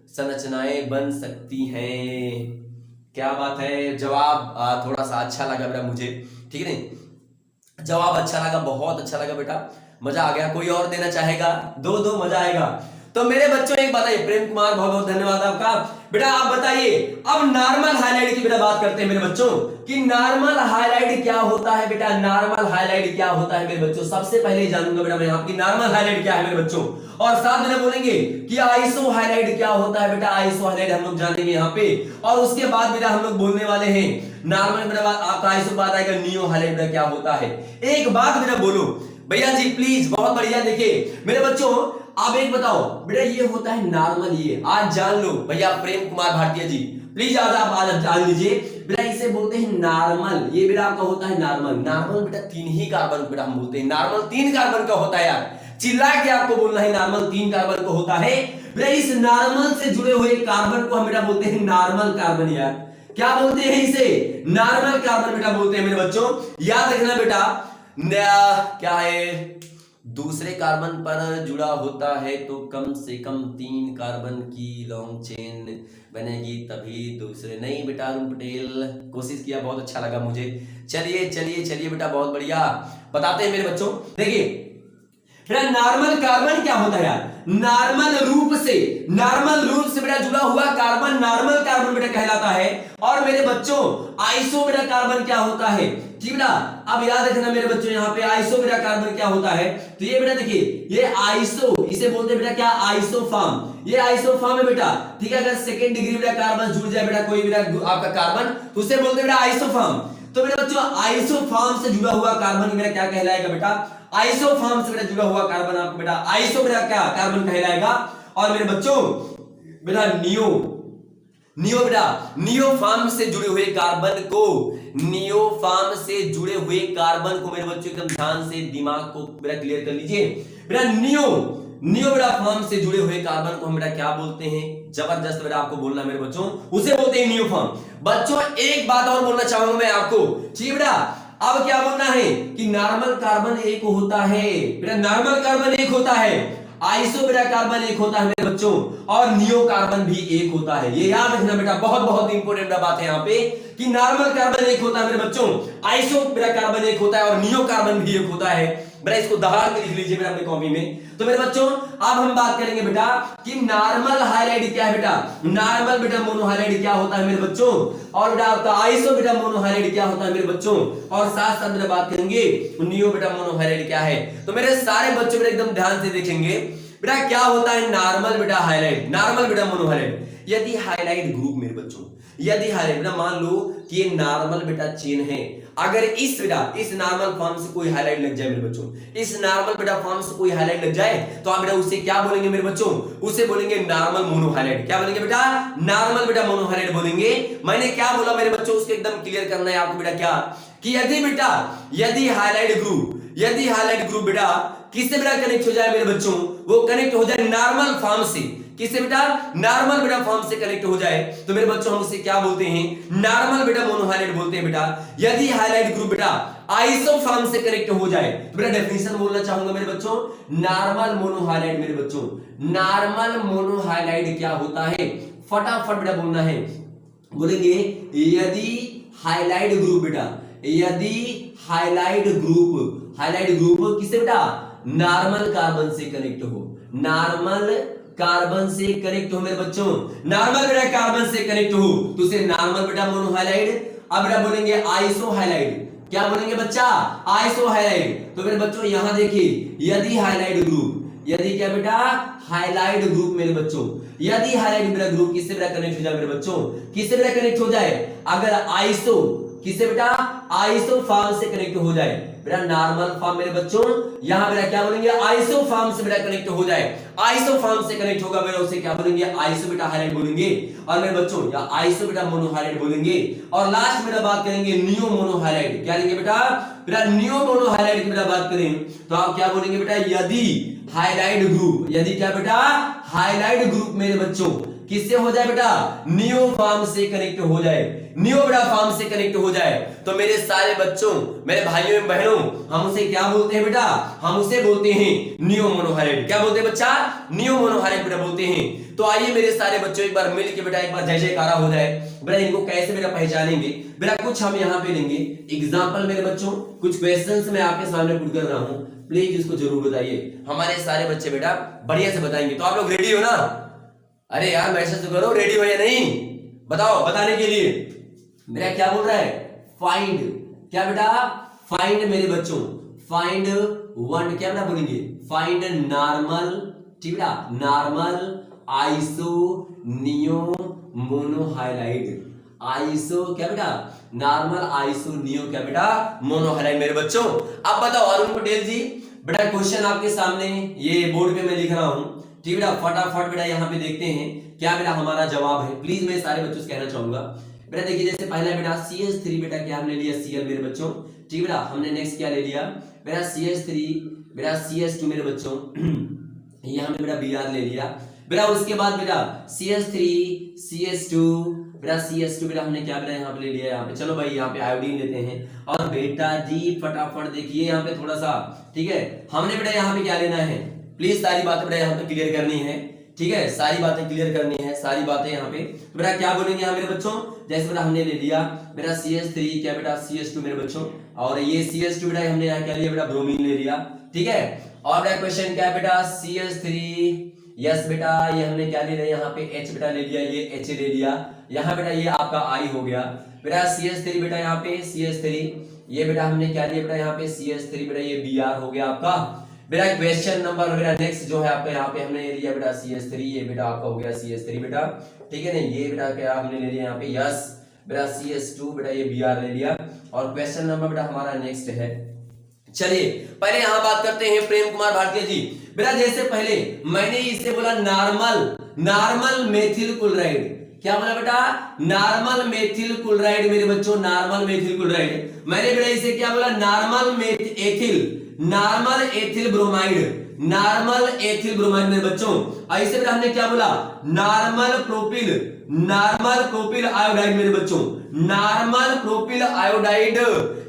संरचनाएं बन सकती हैं। क्या बात है, जवाब थोड़ा सा अच्छा लगा बेटा मुझे, ठीक है नहीं? जवाब अच्छा लगा, बहुत अच्छा लगा बेटा, मजा आ गया। कोई और देना चाहेगा? दो मजा आएगा। तो मेरे बच्चों एक बताइए, प्रेम कुमार बहुत बहुत धन्यवाद आपका बेटा। आप बताइए अब नॉर्मल हाइलाइट की बेटा बात करते हैं मेरे बच्चों कि नॉर्मल हाइलाइट क्या होता है बेटा। नॉर्मल हाइलाइट क्या होता है मेरे बच्चों? सबसे पहले जानूंगा बेटा मैं आपकी नॉर्मल हाइलाइट क्या है मेरे बच्चों, और साथ में बोलेंगे कि आइसो हाइलाइट क्या होता है बेटा। आइसो हाइलाइट हम लोग जानेंगे यहाँ पे, और उसके बाद बेटा हम लोग बोलने वाले हैं नॉर्मल बेटा आपका आइसो बात आएगा, नियो हाइलाइट बेटा क्या होता है। एक बात बेटा बोलो भैया जी प्लीज, बहुत बढ़िया। देखिए मेरे बच्चों आप एक बताओ बेटा, ये होता है नॉर्मल, ये आज जान लो भैया प्रेम कुमार भारतीय जी प्लीज आज आप आज जान लीजिए बेटा, इसे बोलते हैं नॉर्मल। ये बेटा आपका होता है नॉर्मल। नॉर्मल बेटा 3 ही कार्बन बेटा हम बोलते हैं, नॉर्मल 3 कार्बन का होता है यार, चिल्ला के आपको बोलना है नॉर्मल 3 कार्बन को होता है बेटा। इस नॉर्मल से जुड़े हुए कार्बन को हम बेटा बोलते हैं नॉर्मल कार्बन यार। क्या बोलते हैं इसे? नॉर्मल कार्बन बेटा बोलते हैं मेरे बच्चों। याद रखना बेटा, क्या है, दूसरे कार्बन पर जुड़ा होता है तो कम से कम 3 कार्बन की लॉन्ग चेन बनेगी, तभी दूसरे। नहीं बेटा अरुण पटेल, कोशिश किया, बहुत अच्छा लगा मुझे। चलिए चलिए चलिए बेटा, बहुत बढ़िया। बताते हैं मेरे बच्चों, देखिए बेटा नॉर्मल कार्बन क्या होता है यार? नॉर्मल रूप से बेटा जुड़ा हुआ कार्बन नॉर्मल कार्बन बेटा कहलाता है। और मेरे बच्चों आइसो बेटा कार्बन क्या होता है? ठीक बेटा, अब याद रखना मेरे बच्चों यहाँ पे आइसो बेटा कार्बन क्या होता है। तो ये बेटा देखिए, ये आइसो, इसे बोलते हैं बेटा क्या? आइसोफॉर्म। ये आइसोफॉर्म है बेटा, ठीक है। अगर सेकेंड डिग्री बेटा कार्बन जुड़ जाए बेटा कोई बेटा आपका कार्बन, तो उसे बोलते हैं बेटा आइसोफॉर्म। तो मेरे बच्चों आइसोफॉर्म से जुड़ा हुआ कार्बन मेरा क्या कहलाएगा बेटा? आइसोफॉर्म से बेटा जुड़ा हुआ कार्बन आपको बेटा आइसो बेटा क्या कार्बन कहलाएगा। और मेरे बच्चों बेटा नियो बेटा नियो फॉर्म से जुड़े हुए कार्बन को, नियो फॉर्म से जुड़े हुए कार्बन को मेरे बच्चों एकदम ध्यान से दिमाग को बेटा क्लियर कर लीजिए बेटा। नियो बेटा फॉर्म से जुड़े हुए कार्बन को हम बेटा क्या बोलते हैं? जबरदस्त बेटा आपको बोलना मेरे बच्चों, उसे बोलते हैं नियो फॉर्म। बच्चों एक बात और बोलना चाहूंगा मैं आपको, ठीक है बेटा। अब क्या बोलना है कि नॉर्मल कार्बन एक होता है बेटा, नॉर्मल कार्बन एक होता है, आइसो बेटा कार्बन एक होता है मेरे बच्चों, और नियो कार्बन भी एक होता है। ये याद रखना बेटा, बहुत बहुत इंपॉर्टेंट बात है यहाँ पे कि नॉर्मल कार्बन एक होता है मेरे बच्चों, आइसो बेटा कार्बन एक होता है, और नियो कार्बन भी एक होता है बेटा। इसको दहाड़ के लिख लीजिए बेटा अपनी कॉपी में। तो मेरे बच्चों अब हम बात करेंगे बेटा कि नॉर्मल हाइलाइट क्या है बेटा। नॉर्मल बेटा मोनोहाइलाइट क्या होता है मेरे बच्चों, और बेटा आपका आइसो बेटा मोनोहाइलाइट क्या होता है मेरे बच्चों, और साथ साथ बेटा बात करेंगे नियो बेटा मोनोहाइलाइट क्या है। तो मेरे सारे बच्चों बेटा एकदम ध्यान से देखेंगे बेटा क्या होता है नॉर्मल बेटा हाइलाइट, नॉर्मल बेटा मोनोहाइलाइट। यदि हाइलाइट ग्रुप मेरे बच्चों, यदि हाइलाइट बेटा मान लो कि ये नॉर्मल बेटा चेन है, अगर इस बेटा इस नॉर्मल फॉर्म से कोई हाइलाइट लग जाए मेरे बच्चों, इस नॉर्मल बेटा फॉर्म से कोई हाइलाइट लग जाए, तो आप बेटा उसे क्या बोलेंगे मेरे बच्चों? उसे बोलेंगे नॉर्मल मोनोहाइलाइट। क्या बोलेंगे बेटा? नॉर्मल बेटा मोनोहाइलाइट बोलेंगे। मैंने क्या बोला मेरे बच्चों, उसको एकदम क्लियर करना है आपको बेटा, क्या कि यदि हाइलाइट ग्रुप बेटा किससे बेटा कनेक्ट हो जाए मेरे बच्चों, वो कनेक्ट हो जाए नॉर्मल फॉर्म से। किससे बेटा? नॉर्मल बेटा फॉर्म से कनेक्ट हो जाए तो मेरे बच्चों हम उसे क्या बोलते हैं? नॉर्मल बेटा मोनोहाइलाइट बोलते हैं बेटा। यदि हाइलाइट ग्रुप बेटा आइसो फॉर्म से कनेक्ट हो जाए तो बेटा डेफिनेशन बोलना चाहूंगा मेरे बच्चों, नॉर्मल मोनोहाइलाइट मेरे बच्चों। नॉर्मल मोनोहाइलाइट क्या होता है? फटाफट बेटा बोलना है, बोलेंगे यदि हाइलाइट ग्रुप बेटा, यदि हाइलाइट ग्रुप किससे बेटा, नॉर्मल कार्बन से कनेक्ट हो, नॉर्मल कार्बन से कनेक्ट हो मेरे बच्चों, नॉर्मल बेटा कार्बन से कनेक्ट हो तो उसे नॉर्मल बेटा मोनोहाइलाइड। अब बेटा बोलेंगे आइसोहाइलाइड, क्या बोलेंगे बच्चा, आइसोहाइलाइड। तो मेरे बच्चों यहां देखिए यदि हाइलाइट ग्रुप, यदि क्या बेटा हाइलाइट ग्रुप मेरे बच्चों, यदि हाइलाइट मेरा ग्रुप किससे बेटा कनेक्ट हो जाए मेरे बच्चों, किससे बेटा कनेक्ट हो जाए, अगर आइसो किससे बेटा, आइसो फॉर्म से कनेक्ट हो जाए बेटा, नॉर्मल फॉर्म मेरे बच्चों, यहां बेटा क्या बोलेंगे आइसो फॉर्म से बेटा कनेक्ट हो जाए, आइसो फॉर्म से कनेक्ट होगा बेटा उसे क्या बोलेंगे, आइसो बेटा हाइलाइट बोलेंगे। और मेरे बच्चों या आइसो बेटा मोनोहाइलाइट बोलेंगे। और लास्ट में बात करेंगे नियो मोनोहाइलाइट, क्या लेंगे बेटा, बेटा नियो मोनोहाइलाइट की बेटा बात करें तो आप क्या बोलेंगे बेटा, यदि हाइलाइट ग्रुप, यदि क्या बेटा हाइलाइट ग्रुप मेरे बच्चों किससे हो जाए बेटा, नियो फॉर्म से कनेक्ट हो जाए, नियो बेटा फॉर्म से कनेक्ट हो जाए तो मेरे सारे बच्चों, मेरे भाइयों एवं बहनों, हम उसे क्या बोलते हैं बेटा, हम उसे बोलते हैं नियो मोनोहाइलाइट। क्या बोलते हैं बच्चा, नियो मोनोहाइलाइट बेटा बोलते हैं। तो आइए मेरे सारे बच्चों एक बार मिल के बेटा एक बार जय जयकारा हो जाए बेटा, इनको कैसे बेटा पहचानेंगे बेटा, कुछ हम यहाँ पे लेंगे एग्जाम्पल मेरे बच्चों, कुछ क्वेश्चंस मैं आपके सामने पुट कर रहा हूँ, प्लीज इसको जरूर बताइए। हमारे सारे बच्चे बेटा बढ़िया से बताएंगे। तो आप लोग रेडी हो ना, अरे यार मैसेज तो करो, रेडी हो या नहीं, बताओ बताने के लिए। मेरा क्या बोल रहा है, फाइंड, क्या बेटा फाइंड मेरे बच्चों, फाइंड वन, क्या बेटा बोलेंगे, फाइंड नॉर्मल, ठीक बेटा नॉर्मल आइसो नियो मोनोहाइलाइड, आइसो क्या बेटा नॉर्मल आइसो नियो क्या बेटा मोनोहाइलाइड मेरे बच्चों। अब बताओ अरुण पटेल जी, बेटा क्वेश्चन आपके सामने ये बोर्ड पे मैं लिख रहा हूं, ठीक बेटा फटाफट बेटा यहाँ पे देखते हैं क्या बेटा हमारा जवाब है। प्लीज मैं सारे बच्चों से कहना चाहूंगा बेटा, देखिए जैसे पहला बेटा CH3 बेटा क्या हमने लिया Cl मेरे बच्चों, ठीक बेटा हमने नेक्स्ट क्या ले लिया बेटा CH3 बेटा CH2 मेरे बच्चों ये हमने बेटा Br ले लिया बेटा, उसके बाद बेटा CH3 CH2 बेटा CH2 बेटा हमने क्या बेटा यहाँ पे ले लिया, यहाँ पे चलो भाई यहाँ पे आयोडीन लेते हैं। और बेटा जी फटाफट देखिए यहाँ पे थोड़ा सा, ठीक है हमने बेटा यहाँ पे क्या लेना है, प्लीज सारी बातें बेटा यहाँ पे क्लियर करनी है, ठीक है सारी बातें क्लियर करनी है, सारी बातें यहाँ पे बेटा क्या बोलेंगे यहाँ मेरे बच्चों, जैसे बेटा हमने ले लिया बेटा CH3 क्या बेटा CH2 मेरे बच्चों, और ये CH2 बेटा हमने यहाँ क्या लिया बेटा ब्रोमीन ले लिया, ठीक है। और बेटा क्वेश्चन क्या है बेटा CH3 यस बेटा ये हमने क्या ले लिया यहाँ पे H बेटा ले लिया, ये H ले लिया, यहाँ बेटा ये आपका I हो गया बेटा CH3 बेटा यहाँ पे CH3 ये बेटा हमने क्या लिया बेटा यहाँ पे CH3 बेटा ये Br हो गया आपका बेटा। क्वेश्चन नंबर बेटा नेक्स्ट जो है आपका यहाँ पे हमने लिया बेटा CH3 ये बेटा आपका हो गया CH3 बेटा, ठीक है ना, ये बेटा क्या हमने ले लिया यहाँ पे यस बेटा CH2 बेटा ये Br ले लिया। और क्वेश्चन नंबर बेटा हमारा नेक्स्ट है, चलिए पहले यहां बात करते हैं प्रेम कुमार भारतीय जी बेटा, जैसे पहले मैंने इसे बोला नॉर्मल मेथिल क्लोराइड, क्या बोला बेटा नॉर्मल मेथिल क्लोराइड मेरे बच्चों, नॉर्मल मेथिल क्लोराइड, मैंने बेटा इसे क्या बोला normal ethyl bromide, normal ethyl bromide मेरे बच्चों। ऐसे बेटा हमने क्या बोला नॉर्मल प्रोपिल आयोडाइड मेरे बच्चों, नॉर्मल प्रोपिल आयोडाइड,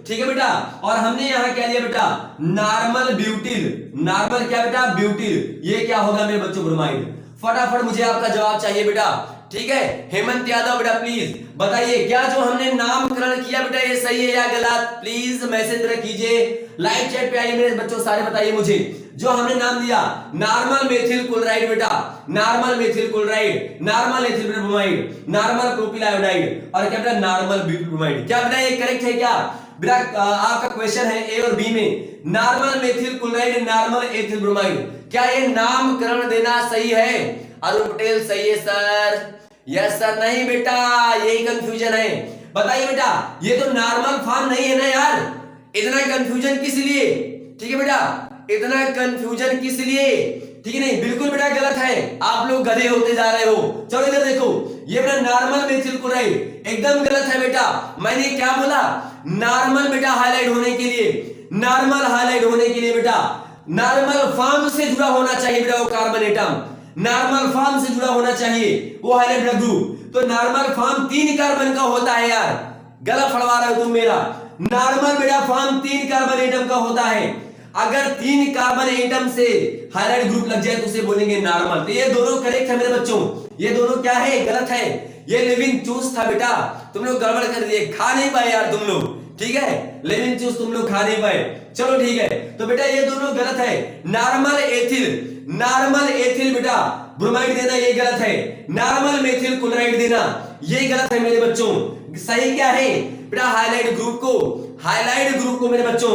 ठीक है बेटा। और हमने यहाँ क्या लिया बेटा नॉर्मल ब्यूटिल, नॉर्मल क्या बेटा ब्यूटिल, ये क्या होगा मेरे बच्चों ब्रोमाइड। फटाफट मुझे आपका जवाब चाहिए बेटा, ठीक है। हेमंत यादव बेटा प्लीज बताइए क्या जो हमने नामकरण किया बेटा ये सही है या गलत, प्लीज मैसेज बेटा कीजिए, लाइव चैट पे आइए मेरे बच्चों सारे बताइए मुझे, जो हमने नाम दिया नॉर्मल मेथिल क्लोराइड बेटा, normal methyl chloride, normal ethyl bromide, normal propyl iodide और क्या बेटा नॉर्मल ब्यूटिल ब्रोमाइड, क्या बेटा ये करेक्ट है क्या बेटा। आपका क्वेश्चन है ए और बी में normal methyl chloride normal ethyl bromide, क्या ये नामकरण देना सही है। अरुण पटेल सही है सर, यस सर, नहीं बेटा यही कंफ्यूजन है, बताइए बेटा ये तो नॉर्मल फॉर्म नहीं है ना यार, इतना कंफ्यूजन किस लिए, ठीक है बेटा इतना कंफ्यूजन किस लिए, ठीक है नहीं बिल्कुल बेटा गलत है, आप लोग गधे होते जा रहे हो। चलो इधर देखो ये बेटा नॉर्मल मेथिल क्लोराइड एकदम गलत है बेटा, मैंने क्या बोला नॉर्मल बेटा हाईलाइट होने के लिए, नॉर्मल हाईलाइट होने के लिए बेटा नॉर्मल फॉर्म से जुड़ा होना चाहिए बेटा वो कार्बन एटम, नॉर्मल फॉर्म से जुड़ा होना चाहिए वो हाइलाइट ग्रुप। तो नॉर्मल फॉर्म 3 कार्बन का होता है यार, गलत फड़वा रहे हो तुम मेरा, नॉर्मल बेटा फॉर्म 3 कार्बन एटम का होता है। अगर 3 कार्बन एटम से हाइलाइट ग्रुप लग जाए तो उसे बोलेंगे नॉर्मल। तो ये दोनों करेक्ट है मेरे बच्चों, ये दोनों क्या है, गलत है। ये लिविंग चूस था बेटा, तुम लोग गड़बड़ कर दिए, खा नहीं पाए यार तुम लोग, ठीक है, लिविंग चूस तुम लोग खा नहीं पाए। चलो ठीक है, तो बेटा ये दोनों गलत है। नॉर्मल एथिल बेटा ब्रोमाइड देना ये गलत है, नॉर्मल मेथिल क्लोराइड देना ये गलत है मेरे बच्चों। सही क्या है बेटा, हाइलाइट ग्रुप को मेरे बच्चों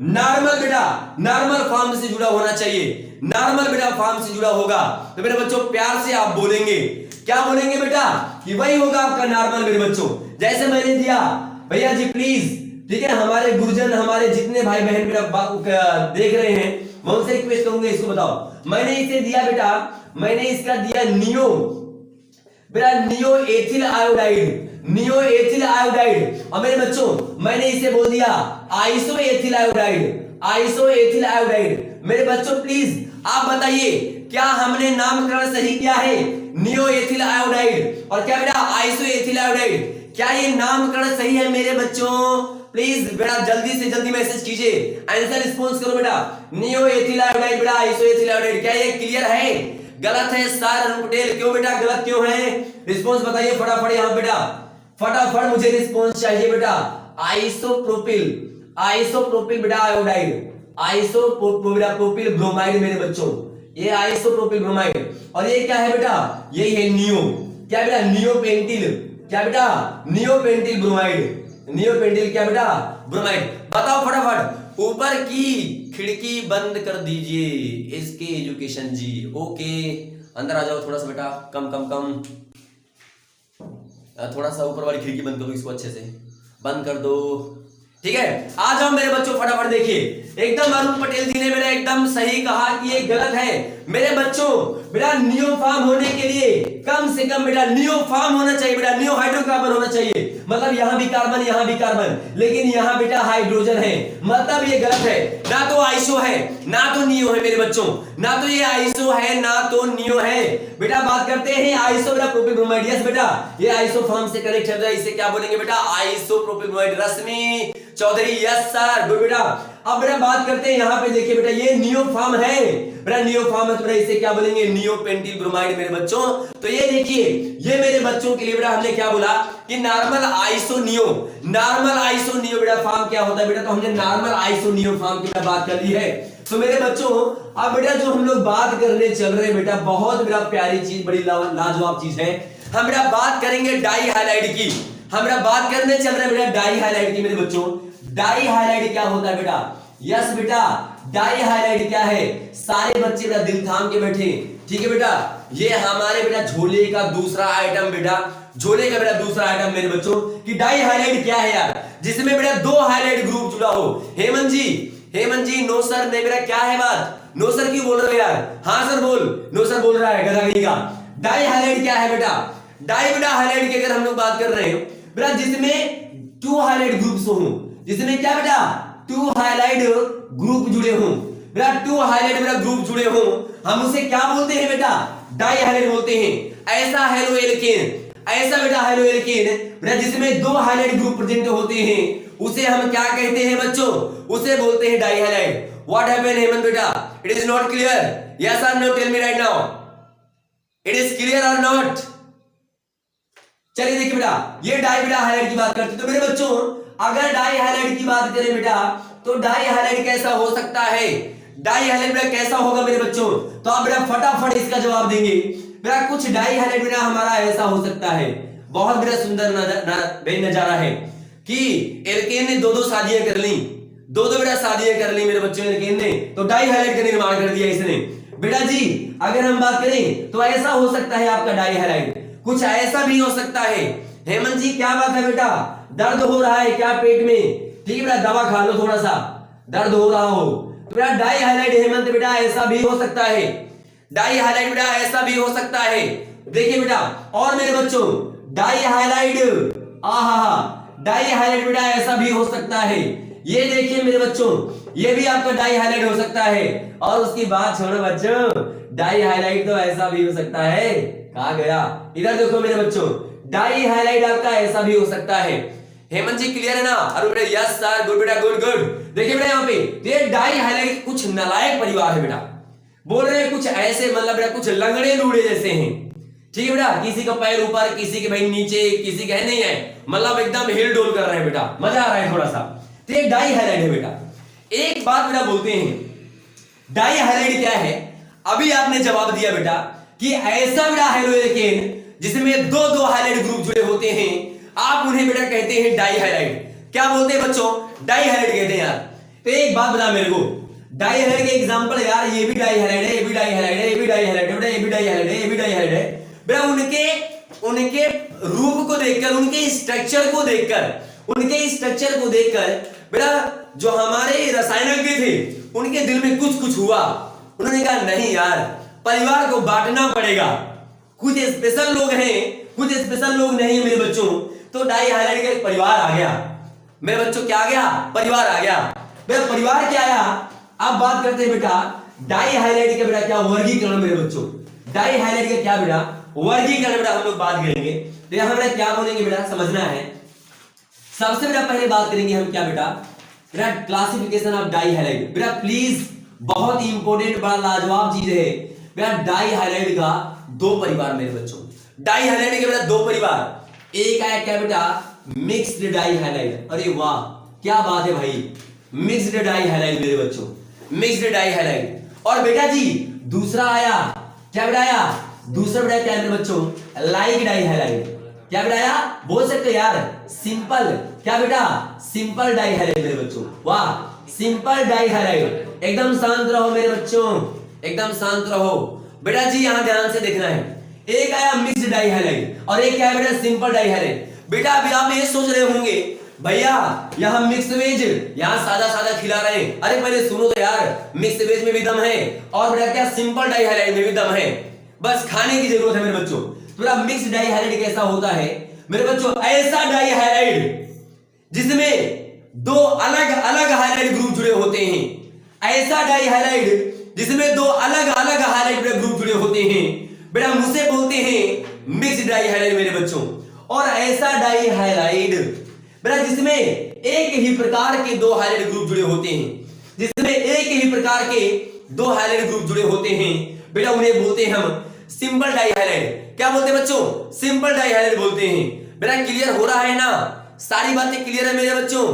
नॉर्मल बेटा नॉर्मल फॉर्म से जुड़ा होना चाहिए, नॉर्मल बेटा फॉर्म से जुड़ा होगा। तो मेरे बच्चों प्यार से आप बोलेंगे, क्या बोलेंगे बेटा, कि वही होगा आपका नॉर्मल मेरे बच्चों। जैसे मैंने दिया भैया जी प्लीज, ठीक है, हमारे गुरुजन हमारे जितने भाई बहन मेरा देख रहे हैं मैं उनसे रिक्वेस्ट करूंगा, इसको बताओ। मैंने इसे दिया बेटा, मैंने इसका दिया नियो एथिल आयोडाइड, और मेरे बच्चों मैंने इसे बोल दिया आइसो एथिल आयोडाइड। मेरे बच्चों प्लीज आप बताइए क्या हमने नामकरण सही किया है, नियो एथिल आयोडाइड और क्या बेटा आइसो एथिल आयोडाइड, क्या ये नामकरण सही है मेरे बच्चों? प्लीज बेटा जल्दी से जल्दी मैसेज कीजिए, आंसर रिस्पॉन्स करो बेटा। नियो एथिल आयोडाइड बेटा आइसो एथिल आयोडाइड, क्या ये क्लियर है? गलत है सर अरुण पटेल, क्यों बेटा गलत क्यों है? रिस्पॉन्स बताइए फटाफट यहाँ बेटा, फटाफट मुझे रिस्पॉन्स चाहिए बेटा। आइसोप्रोपिल बेटा आयोडाइड, आइसोप्रोपिल ब्रोमाइड मेरे बच्चों, ये आइसोप्रोपिल ब्रोमाइड, और ये क्या है बेटा, ये है नियो, क्या बेटा नियोपेंटिल, क्या बेटा नियोपेंटिल ब्रोमाइड, नियोपेंटिल क्या बेटा ब्रोमाइड। बताओ फटाफट, ऊपर की खिड़की बंद कर दीजिए इसके एजुकेशन जी। ओके अंदर आ जाओ थोड़ा सा बेटा, कम थोड़ा सा ऊपर वाली खिड़की बंद करो, इसको अच्छे से बंद कर दो, ठीक है। आ जाओ मेरे बच्चों फटाफट, देखिए एकदम अरुण पटेल जी ने मेरा एकदम सही कहा कि ये गलत है मेरे बच्चों। बेटा नियो फॉर्म होने के लिए कम से कम बेटा नियो फॉर्म होना चाहिए, बेटा नियो हाइड्रोकार्बन होना चाहिए, मतलब यहां भी कार्बन यहां भी कार्बन, लेकिन यहां बेटा हाइड्रोजन है, मतलब ये गलत है। ना तो आइसो है ना तो नियो है मेरे बच्चों, ना तो ये आइसो है ना तो नियो है। बेटा बात करते हैं आइसो बेटा प्रोपिल ब्रोमाइड, यस बेटा ये आइसो फॉर्म से कनेक्ट है, इसे क्या बोलेंगे बेटा आइसो प्रोपिल ब्रोमाइड। रश्मि चौधरी यस सर, गुड बेटा। अब बेटा बात करते हैं यहाँ पे, देखिए बेटा ये नियो फॉर्म है, बेटा नियो फॉर्म है तो बेटा इसे क्या बोलेंगे नियोपेंटिल ब्रोमाइड मेरे बच्चों। तो ये देखिए ये मेरे बच्चों के लिए बेटा हमने क्या बोला कि नॉर्मल आइसो नियो बेटा फॉर्म क्या होता है बेटा, तो हमने नॉर्मल आइसो नियो फॉर्म की बात कर ली है। तो मेरे बच्चों अब बेटा जो हम लोग बात करने चल रहे हैं बेटा, बहुत बेटा प्यारी चीज, बड़ी लाजवाब चीज है। हम बेटा बात करेंगे डाई हाइलाइट की, हम बेटा बात करने चल रहे हैं बेटा डाई हाइलाइट की मेरे बच्चों। डाई हाइलाइट क्या होता है बेटा, यस बेटा डाई हाइलाइट क्या है, सारे बच्चे बेटा दिल थाम के बैठे, ठीक है बेटा। ये हमारे बेटा झोले का दूसरा आइटम बेटा, झोले का बेटा दूसरा आइटम मेरे बच्चों कि डाई हाइलाइट क्या है यार, जिसमें बेटा 2 हाइलाइट ग्रुप जुड़ा हो। हेमंत जी नो सर ने बेटा क्या है बात, नो सर क्यों बोल रहे हो यार, हाँ सर बोल, नो सर बोल रहा है गधागरी का। डाई हाइलाइट क्या है बेटा, डाई बेटा हाइलाइट की अगर हम लोग बात कर रहे हैं बेटा जिसमें 2 हाइलाइट ग्रुप्स हो, जिसमें क्या बेटा 2 हाइलाइट ग्रुप जुड़े हों, बेटा 2 हाइलाइट बेटा ग्रुप जुड़े हों, हम उसे क्या बोलते हैं बेटा डाई हाइलाइट बोलते हैं। ऐसा हेलो एल्केन बेटा जिसमें 2 हाइलाइट ग्रुप प्रेजेंट होते हैं उसे हम क्या कहते हैं बच्चों, उसे बोलते हैं dihalide. What happened Hemant बेटा, it is not clear, yes और no, tell me right now, it is clear और नॉट? चलिए देखिए बेटा ये डाई बेटा हाइलाइट की बात करते हैं। तो मेरे बच्चों अगर डाई हाइलाइट की बात करें बेटा तो डाई हाइलाइट कैसा हो सकता है, डाई हाइलाइट बेटा कैसा होगा मेरे बच्चों, तो आप बेटा फटाफट इसका जवाब देंगे। बेटा कुछ डाई हाइलाइट बेटा हमारा ऐसा हो सकता है, बहुत बेटा सुंदर नजारा है कि एल्केन ने 2 शादियां कर ली, 2 बेटा शादियां कर ली मेरे बच्चों एल्केन ने, तो डाई हाइलाइट का निर्माण कर दिया इसने। बेटा जी अगर हम बात करें तो ऐसा हो सकता है आपका डाई हाइलाइट, कुछ ऐसा भी हो सकता है। हेमंत जी क्या बात है बेटा, दर्द हो रहा है क्या पेट में, ठीक है बेटा दवा खा लो, थोड़ा सा दर्द हो रहा हो, तो बेटा डाई हाइलाइट हेमंत बेटा ऐसा भी हो सकता है, डाई हाइलाइट बेटा ऐसा भी हो सकता है। देखिए बेटा और मेरे बच्चों डाई हाइलाइट, डाई हाइलाइट बेटा ऐसा भी हो सकता है। ये देखिए मेरे बच्चों ये भी आपका डाई हाइलाइट हो सकता है। और उसकी बात छोड़ो बच्चों, डाई हाइलाइट तो ऐसा भी हो सकता है, कहा गया, इधर देखो मेरे बच्चों डाई हाइलाइट आपका ऐसा भी हो सकता है। हेमंत जी क्लियर है ना? अरे बेटा यस सर, गुड बेटा, गुड गुड। देखिए बेटा यहाँ पे ये डाई हाइलाइट कुछ नालायक परिवार है बेटा, बोल रहे हैं कुछ ऐसे, मतलब बेटा कुछ लंगड़े लूड़े जैसे हैं, ठीक है बेटा, किसी का पैर ऊपर, किसी के भाई नीचे, किसी का नहीं है, मतलब एकदम हिल डोल कर रहे हैं बेटा, मजा आ रहा है थोड़ा सा। तो ये डाई हाइलाइट है बेटा। एक बात बेटा बोलते हैं डाई हाइलाइट क्या है, अभी आपने जवाब दिया बेटा कि ऐसा बेटा हेलोएल्केन जिसमें दो दो हाइलाइट ग्रुप जुड़े होते हैं, आप उन्हें बेटा कहते हैं डाई हाइलाइट। क्या बोलते हैं बच्चों? डाई हाइलाइट कहते हैं यार। तो एक बात बता मेरे को, डाई हाइलाइट के एग्जांपल यार, ये भी डाई हाइलाइट है, ये भी डाई हाइलाइट है, ये भी डाई हाइलाइट है बेटा, ये भी डाई हाइलाइट है, ये भी डाई हाइलाइट है बेटा। उनके रूप को देखकर, उनके स्ट्रक्चर को देखकर बेटा जो हमारे रसायनज्ञ थे उनके दिल में कुछ कुछ हुआ, उन्होंने कहा नहीं यार, परिवार को बांटना पड़ेगा, कुछ स्पेशल लोग हैं, कुछ स्पेशल लोग नहीं है मेरे बच्चों। तो डाई हाइलाइट का एक परिवार आ गया मेरे बच्चों, क्या आ गया? परिवार आ गया बेटा। परिवार क्या आया? अब बात करते हैं बेटा डाई हाइलाइट का बेटा क्या वर्गीकरण मेरे बच्चों। डाई हाइलाइट का क्या बेटा वर्गीकरण बेटा हम लोग बात करेंगे। तो यहां बेटा क्या बोलेंगे बेटा, समझना है। सबसे बेटा पहले बात करेंगे हम क्या बेटा क्लासिफिकेशन ऑफ डाई हाइलाइट। बेटा प्लीज बहुत ही इंपॉर्टेंट बड़ा लाजवाब चीज है बेटा, डाई हाइलाइट का दो परिवार मेरे बच्चों। डाई हाइलाइट के बेटा दो परिवार, एक आया क्या बेटा मिक्स्ड डाई हाइलाइट। अरे वाह क्या बात है भाई, मिक्स्ड डाई हाइलाइट मेरे बच्चों, मिक्स्ड डाई हाइलाइट। और बेटा जी दूसरा आया क्या बेटा आया, दूसरा बेटा क्या है मेरे बच्चों लाइक डाई हाइलाइट। क्या बेटा आया, बोल सकते यार सिंपल, क्या बेटा सिंपल डाई हाइलाइट मेरे बच्चों। वाह सिंपल डाई हाइलाइट। एकदम शांत रहो मेरे बच्चों, एकदम शांत रहो बेटा जी, यहां ध्यान से देखना है। एक आया मिक्स्ड डाई हाइलाइट और एक क्या है बेटा सिंपल डाई हाइलाइट। बेटा अभी आप ये सोच रहे होंगे भैया यहाँ मिक्स वेज, यहाँ सादा सादा खिला रहे हैं। अरे पहले सुनो तो यार, मिक्स वेज में भी दम है और बेटा क्या सिंपल डाई हाइलाइट में भी दम है, बस खाने की जरूरत है मेरे बच्चों। तो मिक्स डाई हाइलाइट कैसा होता है मेरे बच्चों, ऐसा डाई हाइलाइट जिसमें दो अलग अलग हाइलाइट ग्रुप जुड़े होते हैं। ऐसा डाई हाइलाइट जिसमें दो अलग अलग हाइलाइट ग्रुप जुड़े होते हैं बेटा, मुझसे बोलते हैं मिक्स डाई हाइलाइट मेरे बच्चों। और ऐसा डाई हाइलाइट बेटा जिसमें एक ही प्रकार के दो हाइलाइट ग्रुप जुड़े होते हैं, जिसमें एक ही प्रकार के दो हाइलाइट ग्रुप जुड़े होते हैं बेटा, उन्हें बोलते हैं हम सिंपल डाई हाइलाइट। क्या बोलते हैं बच्चों, सिंपल डाई हाइलाइट बोलते हैं। बेटा क्लियर हो रहा है ना, सारी बातें क्लियर है मेरे बच्चों।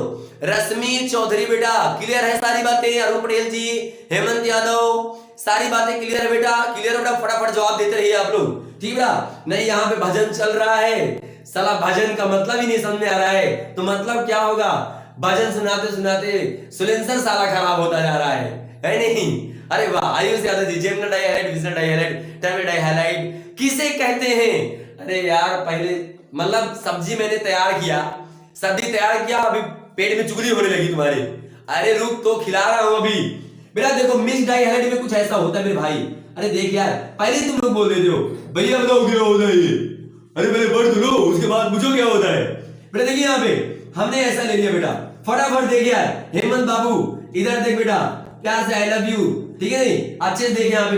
रश्मि चौधरी बेटा क्लियर है सारी बातें, अरुण पटेल जी, हेमंत यादव सारी बातें क्लियर है बेटा, क्लियर बेटा, फटाफट जवाब देते रहिए आप लोग, ठीक बेटा। नहीं यहाँ पे भजन चल रहा है, साला भजन का मतलब ही नहीं समझ में आ रहा है, तो मतलब क्या होगा, भजन सुनाते सुनाते सुलेंसर साला खराब होता जा रहा है नहीं? अरे वाह Ayush Yadav ji, geminal dihalide, vicinal dihalide, टैमे डाई हाइलाइट किसे कहते हैं? अरे यार पहले मतलब सब्जी मैंने तैयार किया, सब्जी तैयार किया, अभी पेट में चुगली होने लगी तुम्हारे। अरे रुक तो खिला रहा हूं अभी बेटा। देखो मिक्स डाई हाइलाइट में कुछ ऐसा होता है मेरे भाई। अरे देख यार पहले तुम लोग बोल देते हो भैया बताओ क्या होता है ये, अरे पहले वर्ड लो उसके बाद पूछो क्या होता है। बेटा देखिए यहाँ पे हमने ऐसा ले लिया बेटा, फटाफट देख यार हेमंत बाबू इधर देख बेटा, प्यार से आई लव यू, ठीक है नहीं, अच्छे से देख यहाँ पे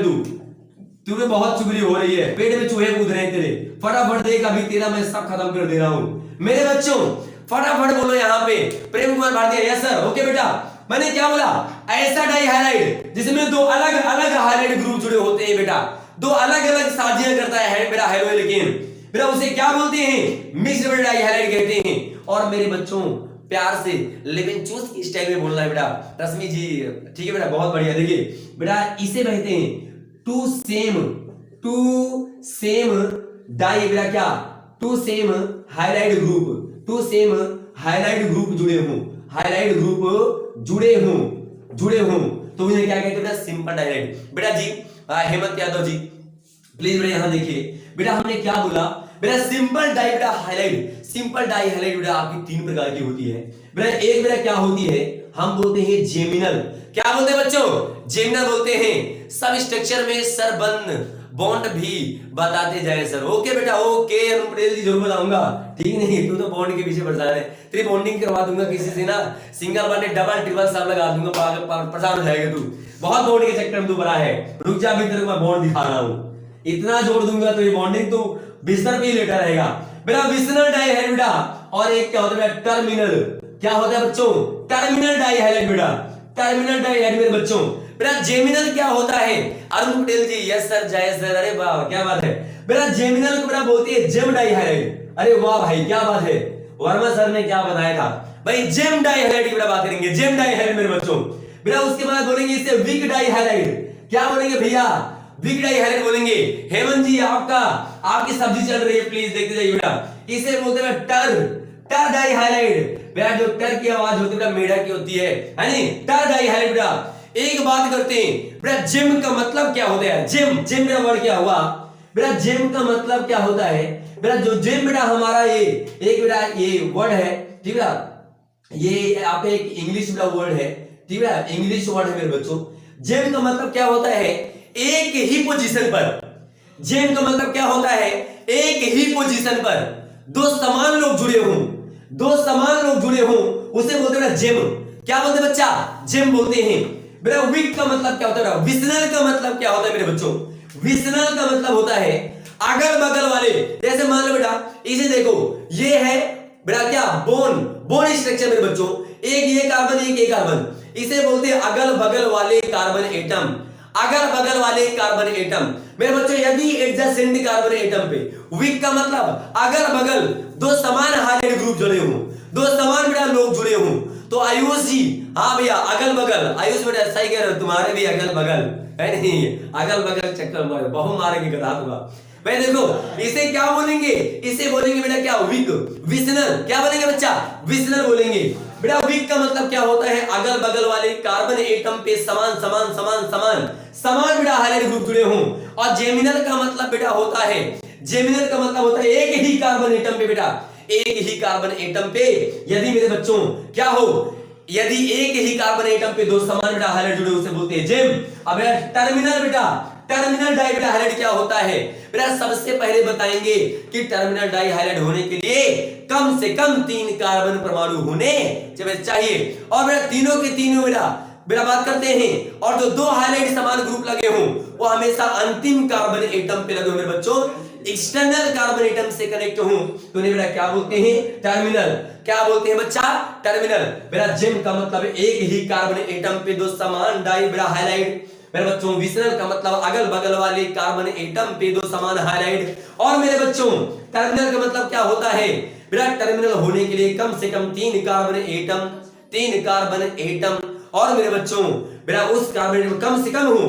तुम्हें बहुत चुगली हो रही है, पेट में चूहे कूद रहे हैं तेरे, फटाफट देख अभी तेरा मैं सब खत्म कर दे रहा हूँ मेरे बच्चों। फटाफट बोलो यहाँ पे Prem Kumar Bharti, yes sir, okay बेटा। मैंने क्या बोला, ऐसा डाई हाइलाइट जिसमें दो अलग अलग हाइलाइट ग्रुप जुड़े होते हैं बेटा, दो अलग अलग साजियां करता है बेटा हेलोएल्केन बेटा, उसे क्या बोलते हैं, मिक्स्ड डाई हाइलाइट कहते हैं। और मेरे बच्चों प्यार से लेकिन चूस की स्टाइल में बोलना है बेटा, रश्मि जी ठीक है बेटा, बहुत बढ़िया। देखिए बेटा इसे कहते हैं टू सेम डाई बेटा, क्या two same halide group, two same halide group जुड़े हों, हाइलाइट ग्रुप जुड़े हों तो उन्हें क्या कहते हैं बेटा, सिंपल डाई हाइलाइट बेटा जी। हेमंत यादव जी प्लीज बेटा यहां देखिए बेटा, हमने क्या बोला बेटा, सिंपल डाई बेटा हाइलाइट, सिंपल डाई हाइलाइट बेटा आपकी तीन प्रकार की होती है बेटा। एक बेटा क्या होती है, हम बोलते हैं जेमिनल, क्या बोलते हैं बच्चों, जेमिनल बोलते हैं। सब स्ट्रक्चर में सर बॉन्ड भी बताते जाए सर, ओके बेटा ओके, अरुण पटेल जी जरूर बताऊंगा, ठीक नहीं, तू तो बॉन्ड के पीछे परेशान है, तेरी बॉन्डिंग करवा दूंगा किसी से ना, सिंगल बॉन्ड डबल ट्रिपल सब लगा दूंगा, परेशान हो जाएगा तू, बहुत बॉन्ड के चक्कर में तू बड़ा है, रुक जा अभी तेरे को मैं बॉन्ड दिखा रहा हूं, इतना जोड़ दूंगा तो ये बॉन्डिंग तो बिस्तर पे ही लेटा रहेगा बेटा। विसनल डाई है बेटा, और एक क्या होता है बेटा टर्मिनल, क्या होता है बच्चों टर्मिनल डाई हाइलाइट बेटा, टर्मिनल डाई हाइलाइट मेरे बच्चों। बेटा जेमिनल क्या होता है अरुण पटेल जी, यस सर जय सर, अरे वाह क्या बात है बेटा, जेमिनल को बेटा बोलती है जेम डाई हाइलाइट, अरे वाह भाई क्या बात है, वर्मा सर ने क्या बताया था भाई, जेम डाई हाइलाइट की बेटा बात करेंगे, जेम डाई हाइलाइट मेरे बच्चों। बेटा उसके बाद बोलेंगे इसे विक डाई हाइलाइट, क्या बोलेंगे भैया विक डाई हाइलाइट बोलेंगे। हेमंत जी आपकी सब्जी चल रही है प्लीज देखते जाइए बेटा, इसे बोलते हैं टर डाई हाइलाइट। बेटा जो टर की आवाज होती है बेटा मेढक की होती है नहीं, टर डाई हाइलाइट बेटा। एक बात करते हैं बेटा जिम का मतलब क्या होता है, जिम मेरा वर्ड क्या हुआ बेटा, जिम का मतलब क्या होता है बेटा, जो जिम बेटा हमारा ये एक बेटा ये वर्ड है ठीक है, ये आपका एक इंग्लिश बेटा वर्ड है ठीक है, इंग्लिश वर्ड है मेरे बच्चों। जिम का मतलब क्या होता है एक ही पोजीशन पर, जिम का मतलब क्या होता है एक ही पोजीशन पर दो समान लोग जुड़े हों, दो समान लोग जुड़े हों उसे बोलते हैं जिम। क्या बोलते हैं बच्चा, जिम बोलते हैं बेटा। वीक का मतलब क्या होता है, विसनल का मतलब क्या होता है मेरे बच्चों, विसनल का मतलब होता है अगल बगल वाले, जैसे मान लो बेटा इसे देखो ये है बेटा क्या बोन स्ट्रक्चर मेरे बच्चों, एक ये कार्बन एक ये कार्बन, इसे बोलते हैं अगल बगल वाले कार्बन एटम, अगल बगल वाले कार्बन एटम मेरे बच्चों। यदि एडजेसेंट कार्बन एटम पे वीक का मतलब अगल बगल दो समान हाइलाइट ग्रुप जुड़े हों, दो समान बेटा लोग जुड़े हों, तो आयुष जी हाँ भैया अगल बगल, आयुष बेटा सही कह रहे हो, तुम्हारे भी अगल बगल है नहीं, अगल बगल चक्कर मारे बहु मारेंगे गधा तुआ भाई। देखो इसे क्या बोलेंगे, इसे बोलेंगे बेटा क्या वीक, विसनल, क्या बोलेंगे बच्चा विसनल बोलेंगे बेटा। वीक का मतलब क्या होता है अगल बगल वाले कार्बन एटम पे समान समान समान समान समान बेटा हाइलाइट ग्रुप जुड़े हों। और जेमिनल का मतलब बेटा होता है, जेमिनल का मतलब होता है एक ही कार्बन एटम पे बेटा, एक ही कार्बन एटम पे यदि मेरे बच्चों क्या हो, यदि एक ही कार्बन एटम पे दो समान बेटा हाइलाइट जुड़े उसे बोलते हैं जेम। अब टर्मिनल बेटा, टर्मिनल डाई बेटा हाइलाइट क्या होता है बेटा, सबसे पहले बताएंगे कि टर्मिनल डाई हाइलाइट होने के लिए कम से कम 3 कार्बन परमाणु होने चाहिए, और बेटा तीनों के तीनों बेटा बात करते हैं, और जो दो हाइलाइट समान ग्रुप लगे हों वो हमेशा अंतिम कार्बन एटम पे लगे हों मेरे बच्चों, एक्सटर्नल कार्बन एटम से कनेक्ट हूं तो उन्हें बेटा क्या बोलते हैं टर्मिनल। क्या बोलते हैं बच्चा टर्मिनल। बेटा जिम का मतलब एक ही कार्बन एटम पे दो समान डाई बेटा हाइलाइट मेरे बच्चों। विसनल का मतलब अगल बगल वाले कार्बन एटम पे दो समान हाइलाइट। और मेरे बच्चों टर्मिनल का मतलब क्या होता है बेटा, टर्मिनल होने के लिए कम से कम 3 कार्बन एटम और मेरे बच्चों बेटा उस कार्बन एटम कम से कम हो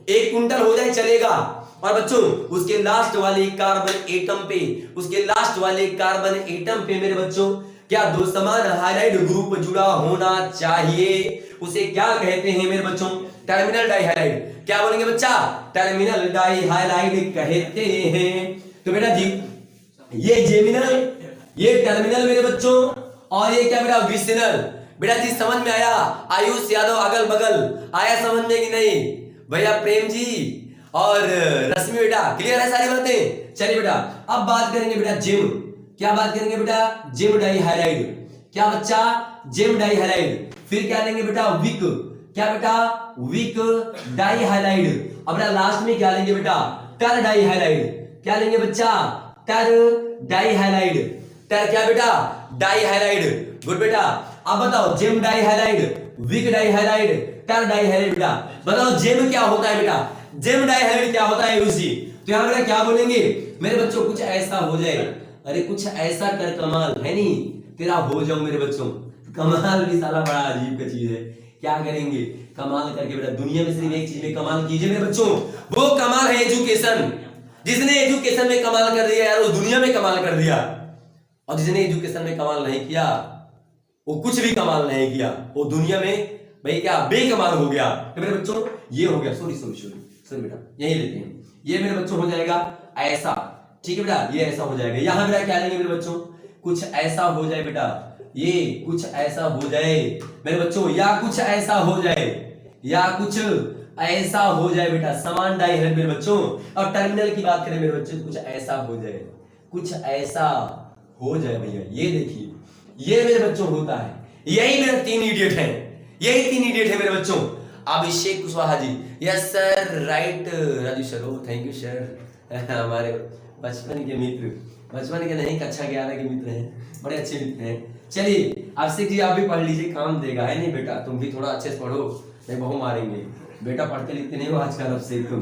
1 क्विंटल हो जाए चलेगा। और बच्चों उसके लास्ट वाले कार्बन एटम पे, उसके लास्ट वाले कार्बन एटम पे मेरे बच्चों क्या दो समान हाइलाइट ग्रुप जुड़ा होना चाहिए, उसे क्या कहते हैं मेरे बच्चों टर्मिनल डाई हाइलाइट। क्या बोलेंगे बच्चा टर्मिनल डाई हाइलाइट कहते हैं। तो बेटा जी ये जेमिनल, ये टर्मिनल मेरे बच्चों, और ये क्या बेटा विसिनल। बेटा जी समझ में आया, आयुष यादव अगल बगल आया समझ में कि नहीं भैया, प्रेम जी और रश्मि बेटा क्लियर है सारी बातें। चलिए बेटा अब बात करेंगे बेटा जिम। क्या बात करेंगे बेटा जिम डाई हाइलाइट। क्या बच्चा जिम डाई हाइलाइट। फिर क्या लेंगे बेटा विक। क्या बेटा विक डाई हाइलाइट। अब बेटा लास्ट में क्या लेंगे बेटा टर डाई हाइलाइट। क्या लेंगे बच्चा टर डाई हाइलाइट। टर क्या बेटा डाई हाइलाइट। गुड बेटा अब बताओ gem dihalide, vic dihalide, ter dihalide. बेटा बताओ जिम क्या होता है बेटा, जिम डाई हाइलाइट क्या होता है उसी। तो यहां बेटा क्या बोलेंगे मेरे बच्चों कुछ ऐसा हो जाए, अरे कुछ ऐसा कर कमाल है नहीं तेरा हो जाऊं मेरे बच्चों। कमाल भी साला बड़ा अजीब का चीज है, क्या करेंगे कमाल करके बेटा। दुनिया में सिर्फ एक चीज में कमाल कीजिए मेरे बच्चों, वो कमाल है एजुकेशन। जिसने एजुकेशन में कमाल कर दिया यार वो दुनिया में कमाल कर दिया, और जिसने एजुकेशन में कमाल नहीं किया वो कुछ भी कमाल नहीं किया, वो दुनिया में भाई क्या बेकमाल हो गया। तो मेरे बच्चों ये हो गया, सॉरी बेटा यही लेते हैं, ये मेरे बच्चों हो जाएगा ऐसा, ठीक है बेटा ये ऐसा हो जाएगा। यहां बेटा क्या लेंगे मेरे बच्चों कुछ ऐसा हो जाए बेटा, ये कुछ ऐसा हो जाए मेरे बच्चों, या कुछ ऐसा हो जाए, या कुछ ऐसा हो जाए बेटा समान डाई है मेरे बच्चों। और टर्मिनल की बात करें मेरे बच्चों कुछ ऐसा हो जाए, कुछ ऐसा हो जाए भैया। ये देखिए ये मेरे बच्चों होता है, यही मेरे 3 इडियट हैं, यही 3 इडियट है मेरे बच्चों। Abhishek Kushwaha ji yes sir right, Raju sir thank you sir हमारे बचपन के मित्र बचपन के नहीं, कक्षा 11 के मित्र हैं, बड़े अच्छे मित्र हैं। चलिए आपसे जी, आप भी पढ़ लीजिए, काम देगा, है नहीं बेटा? तुम भी थोड़ा अच्छे से पढ़ो, नहीं बहु मारेंगे। बेटा पढ़ते लिखते नहीं हो आजकल, अब से तुम,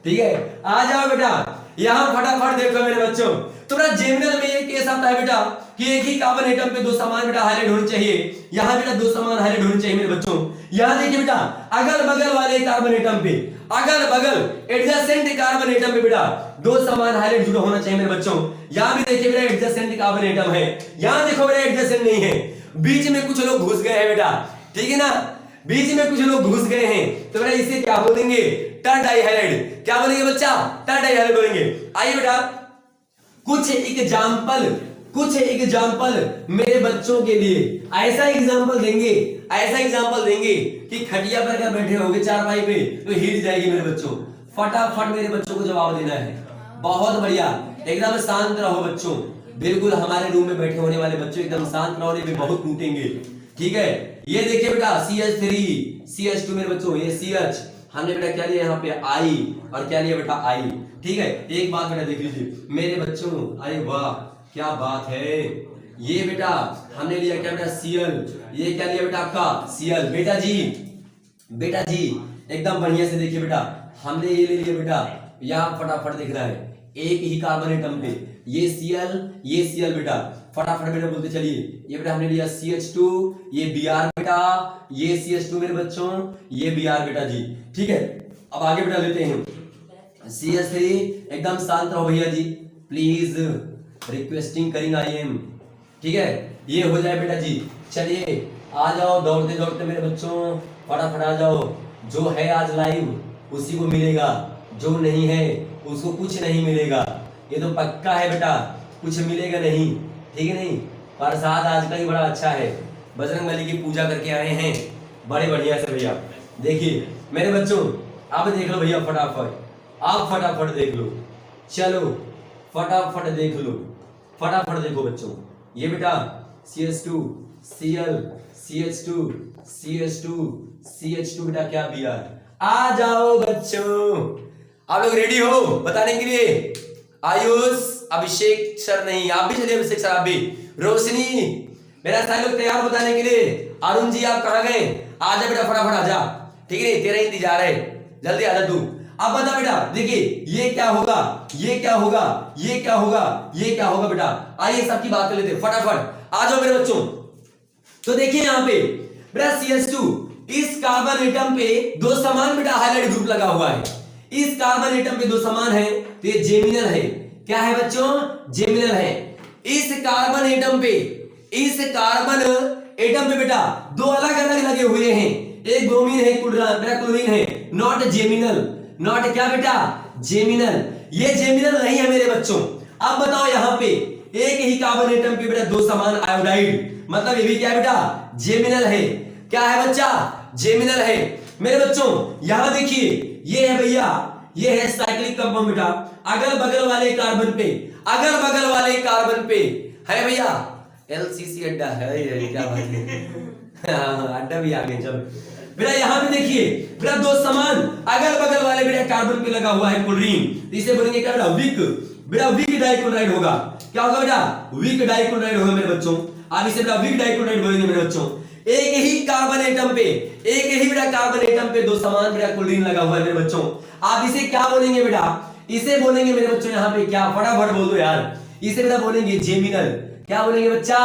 ठीक है? आ जाओ बेटा, यहाँ फटाफट देखो मेरे बच्चों। तुम्हारा जेमिनल में ये केस आता है बेटा कि एक ही कार्बन एटम पे दो समान बेटा हाइलाइट होने चाहिए। यहाँ बेटा दो समान हाइलाइट होने चाहिए मेरे बच्चों। यहाँ देखिए बेटा, अगल बगल वाले कार्बन एटम पे, अगल बगल एडजेसेंट कार्बन एटम पे बेटा दो समान हाइलाइट जुड़ा होना चाहिए मेरे बच्चों। यहाँ भी देखिए बेटा एडजेसेंट कार्बन एटम है, यहाँ देखो बेटा एडजेसेंट नहीं है, बीच में कुछ लोग घुस गए हैं बेटा, ठीक है ना? बीच में कुछ लोग घुस गए हैं, तो बेटा इसे क्या बोलेंगे? टर डाइहाइलाइड। क्या बोलेंगे बच्चा? टर डाइहाइलाइड बोलेंगे। आइए बेटा कुछ एग्जाम्पल मेरे बच्चों के लिए ऐसा एग्जाम्पल देंगे कि खटिया पर अगर बैठे होगे चारपाई पे तो हिल जाएगी मेरे बच्चों। फटाफट मेरे बच्चों को जवाब देना है। बहुत बढ़िया, एकदम शांत रहो बच्चों, बिल्कुल हमारे रूम में बैठे होने वाले बच्चों एकदम शांत रहो, नहीं बहुत टूटेंगे, ठीक है? ये देखिए बेटा CH3 CH2 मेरे बच्चों, ये CH हमने बेटा क्या लिया यहाँ पे I, और क्या लिया बेटा I, ठीक है? एक बात बेटा देख लीजिए मेरे बच्चों, अरे वाह क्या बात है, ये बेटा हमने लिया क्या बेटा Cl, ये क्या लिया बेटा आपका Cl। बेटा जी एकदम बढ़िया से देखिए बेटा, हमने ये ले लिया बेटा, यहाँ फटाफट दिख रहा है एक ही कार्बन एटम पे ये Cl बेटा, फटाफट बेटा बोलते चलिए। ये बेटा हमने लिया CH2, ये Br बेटा, ये CH2 मेरे बच्चों, ये Br बेटा जी, ठीक है? अब आगे बेटा लेते हैं CH3। एकदम शांत रहो भैया जी, please requesting caring I am, ठीक है? ये हो जाए बेटा जी। चलिए आ जाओ दौड़ते दौड़ते मेरे बच्चों, फटाफट आ जाओ। जो है आज लाइव उसी को मिलेगा, जो नहीं है उसको कुछ नहीं मिलेगा, ये तो पक्का है बेटा, कुछ मिलेगा नहीं, ठीक है? नहीं, प्रसाद आज का ही बड़ा अच्छा है, बजरंगबली की पूजा करके आए हैं बड़े बढ़िया से भैया। देखिए मेरे बच्चों अब देख लो भैया, फटाफट आप फटाफट देख लो, चलो फटाफट देख लो, फटाफट देखो बच्चों। ये बेटा CH2 Cl CH2 CH2 CH2 बेटा क्या Br। आ जाओ बच्चों, आप लोग रेडी हो बताने के लिए? आयुष, अभिषेक सर नहीं, आप भी चलिए, अभिषेक सर आप भी, रोशनी, मेरा सारे लोग तैयार बताने के लिए। अरुण जी आप कहाँ गए? आजा बेटा फटाफट आजा, ठीक है? तेरा इंतजार है, जल्दी आजा तू। अब बता बेटा, देखिए ये क्या होगा, ये क्या होगा, ये क्या होगा, ये क्या होगा बेटा? आइए सबकी बात कर लेते हैं, फटाफट आ जाओ मेरे बच्चों। तो देखिए यहाँ पे बेटा CH2, इस कार्बन एटम पे दो समान बेटा हाइलाइट ग्रुप लगा हुआ है, इस कार्बन एटम पे दो समान है तो ये जेमिनल है। क्या है बच्चों? जेमिनल है। इस कार्बन एटम पे बेटा दो अलग अलग लगे हुए हैं, एक ब्रोमीन है, क्लोरीन है, नॉट जेमिनल, नॉट क्या बेटा? जेमिनल। ये जेमिनल नहीं है मेरे बच्चों। अब बताओ यहाँ पे एक ही कार्बन एटम पे बेटा दो समान आयोडाइड, मतलब ये भी क्या बेटा? जेमिनल है। क्या है बच्चा? जेमिनल है मेरे बच्चों। यहां देखिए ये है भैया, ये है साइक्लिक कंपाउंड बेटा, अगल बगल वाले कार्बन पे है भैया LCC अड्डा है, क्या बात है अड्डा भी आ गए। चलो बेटा यहाँ पे देखिए बेटा दो समान अगल बगल वाले बेटा कार्बन पे लगा हुआ है क्लोरीन, इसे बोलेंगे क्या बेटा? वीक डाइक्लोराइड होगा। क्या होगा बेटा? वीक डाइक्लोराइड होगा मेरे बच्चों। आप इसे बेटा वीक डाइक्लोराइड बोलेंगे मेरे बच्चों। एक ही कार्बन एटम पे दो समान बेटा क्लोरीन लगा हुआ है मेरे बच्चों। आप इसे क्या बोलेंगे बेटा? इसे बोलेंगे मेरे बच्चों यहाँ पे क्या? फटाफट बोल दो यार। इसे बेटा बोलेंगे जेमिनल। क्या बोलेंगे बच्चा?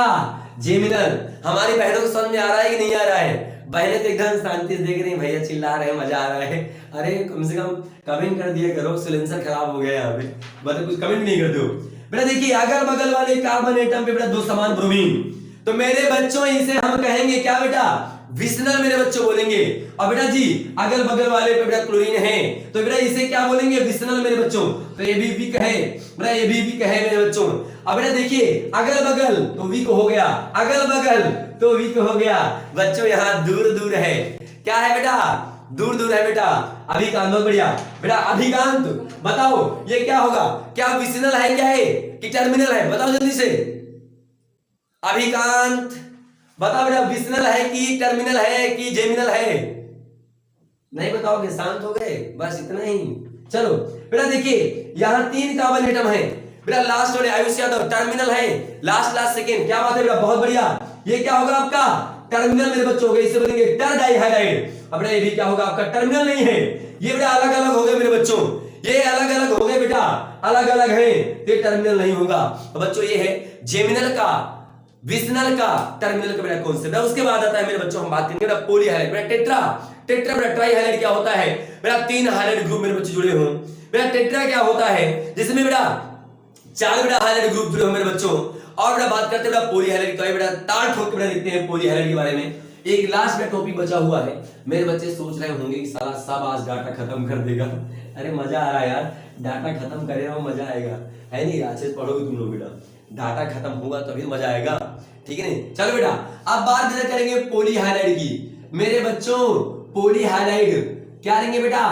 जेमिनल। हमारी बहनों को समझ में आ रहा है कि नहीं आ रहा है? बहनें तो एकदम शांति से देख रही हैं, भैया चिल्ला रहे हैं, मजा आ रहा है। अरे कम से कम कमेंट कर दिया करो, सिलेंसर खराब हो गया यहाँ पे, मतलब कुछ कमेंट नहीं करते हो बेटा। देखिए अगल बगल वाले कार्बन एटम पे बेटा दो समान ब्रोमीन, तो मेरे बच्चों इसे हम कहेंगे क्या बेटा? विसनल मेरे बच्चों बोलेंगे। और बेटा जी अगल बगल वाले पे बेटा क्लोरीन है, तो बेटा इसे क्या बोलेंगे? विसनल मेरे बच्चों। तो ये भी वीक है बेटा, ये भी वीक है मेरे बच्चों। अब बेटा देखिए अगल बगल तो वीक हो गया, अगल बगल तो वीक हो गया बच्चों। यहाँ दूर दूर है, क्या है बेटा? दूर दूर है बेटा। अभिकांत, बहुत बढ़िया बेटा। अभिकांत बताओ ये क्या होगा? क्या विसनल है क्या है कि टर्मिनल है? बताओ जल्दी से। अभिकांत बताओ बेटा, विसनल है कि टर्मिनल है कि जेमिनल है? नहीं बताओगे, शांत हो गए, बस इतना ही। चलो बेटा देखिए यहाँ तीन कार्बन एटम है, बेटा लास्ट वाले आयुष यादव टर्मिनल है, लास्ट सेकंड, क्या बात है बेटा, बहुत बढ़िया। ये क्या होगा आपका टर्मिनल मेरे बच्चों हो गए, इसे बोलेंगे टर डाइहाइड्राइड। अब बेटा ये भी क्या होगा आपका टर्मिनल नहीं है, ये बेटा अलग अलग हो गए मेरे बच्चों, ये अलग अलग हो गए बेटा, अलग अलग है, ये टर्मिनल नहीं होगा। तो बच्चों ये है जेमिनल का, विसनल का, टर्मिनल का बेटा कॉन्सेप्ट। उसके बाद आता है मेरे बच्चों हम बात करेंगे बेटा पॉलीहाइलाइट, बेटा टेट्रा, टेट्रा बेटा ट्राइहाइलाइट क्या होता है बेटा, 3 हाइलाइट ग्रुप मेरे बच्चे जुड़े हों। बेटा टेट्रा क्या होता है जिसमें बेटा 4 बेटा हाइलाइट ग्रुप जुड़े हो मेरे बच्चों। और बेटा बात करते हैं बेटा पॉलीहाइलाइट का, बेटा तार ठोक के बेटा देखते हैं पॉलीहाइलाइट के बारे में। एक लास्ट में टॉपिक बचा हुआ है, मेरे बच्चे सोच रहे होंगे कि साला सब आज डाटा खत्म कर देगा। अरे मजा आ रहा है यार, डाटा खत्म करेगा मजा आएगा, है नहीं? अच्छे से पढ़ोगे तुम लोग बेटा, डाटा खत्म होगा तभी मजा आएगा, ठीक है नहीं? चलो बेटा अब बात करेंगे पॉलीहाइलाइट की मेरे बच्चों। पॉलीहाइलाइट क्या लेंगे बेटा,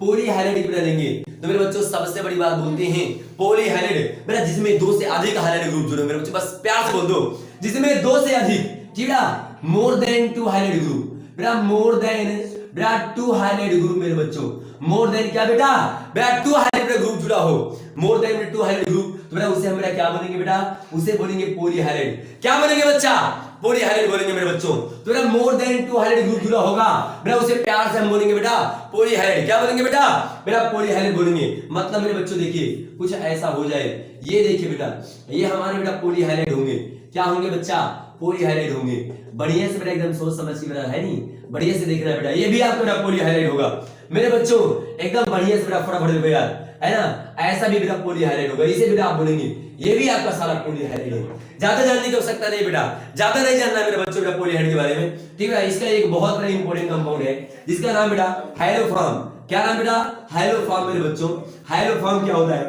पॉलीहाइलाइट बेटा लेंगे। तो मेरे बच्चों सबसे बड़ी बात बोलते हैं पॉलीहाइलाइट बेटा जिसमें 2 से अधिक हाइलाइट ग्रुप जुड़े। मेरे बच्चों बस प्यार से बोल दो, जिसमें 2 से अधिक, ठीक बेटा, मोर देन 2 हाइलाइट ग्रुप बेटा, मोर देन बेटा 2 हाइलाइट ग्रुप मेरे बच्चों, मोर देन क्या बेटा, बेटा 2 हाइलाइट ग्रुप जुड़ा हो, मोर देन 2 हाइलाइट ग्रुप, तो बेटा उसे हम बेटा क्या बोलेंगे बेटा, उसे बोलेंगे पॉलीहाइलाइट। क्या बोलेंगे बच्चा, पॉलीहाइलाइट बोलेंगे मेरे बच्चों। तो बेटा मोर देन 2 हाइलाइट ग्रुप जुड़ा होगा बेटा, उसे प्यार से हम बोलेंगे बेटा पॉलीहाइलाइट। क्या बोलेंगे बेटा, बेटा पॉलीहाइलाइट बोलेंगे। मतलब मेरे बच्चों देखिए कुछ ऐसा हो जाए, ये देखिए बेटा ये हमारे बेटा पॉलीहाइलाइट होंगे, क्या होंगे बच्चा, पॉलीहाइलाइट होंगे। बढ़िया से बेटा एकदम सोच समझ के बेटा, है नहीं, बढ़िया से देखना बेटा, ये भी आपका बेटा पॉलीहाइलाइट होगा मेरे बच्चों, एकदम बढ़िया से बेटा फटाफट देखो यार, है ना, ऐसा भी बेटा पॉलीहाइलाइट होगा, इसे बेटा आप बोलेंगे ये भी आपका सारा पॉलीहाइलाइट है। ज्यादा जानने की आवश्यकता नहीं बेटा, ज्यादा नहीं जानना मेरे बच्चों बेटा पॉलीहाइलाइट के बारे में, ठीक है? इसका एक बहुत बड़ा इंपॉर्टेंट कंपाउंड है जिसका नाम बेटा हाइलोफॉर्म। क्या नाम बेटा, हाइलोफॉर्म मेरे बच्चों। हाइलोफॉर्म क्या होता है,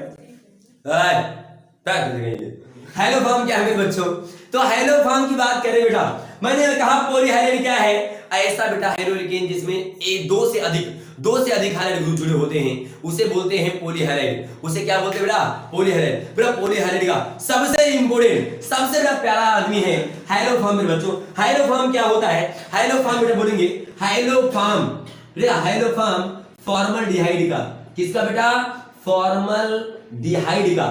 हाइलोफॉर्म क्या है मेरे बच्चों, तो हाइलोफॉर्म की बात करें बेटा, मैंने कहा पॉलीहाइलाइट क्या है, ऐसा बेटा हाइड्रोलिकेन जिसमें 2 से अधिक हाइलाइट ग्रुप जुड़े होते हैं उसे बोलते हैं पॉलीहाइलाइट। उसे क्या बोलते हैं बेटा, पॉलीहाइलाइट। बेटा पॉलीहाइलाइट का सबसे इंपॉर्टेंट सबसे बेटा प्यारा आदमी है हाइलोफॉर्म मेरे बच्चों। हाइलोफॉर्म क्या होता है, हाइलोफॉर्म बेटा बोलेंगे हाइलोफॉर्म बेटा, हाइलोफॉर्म फॉर्मल्डिहाइड का, किसका बेटा, फॉर्मल्डिहाइड का,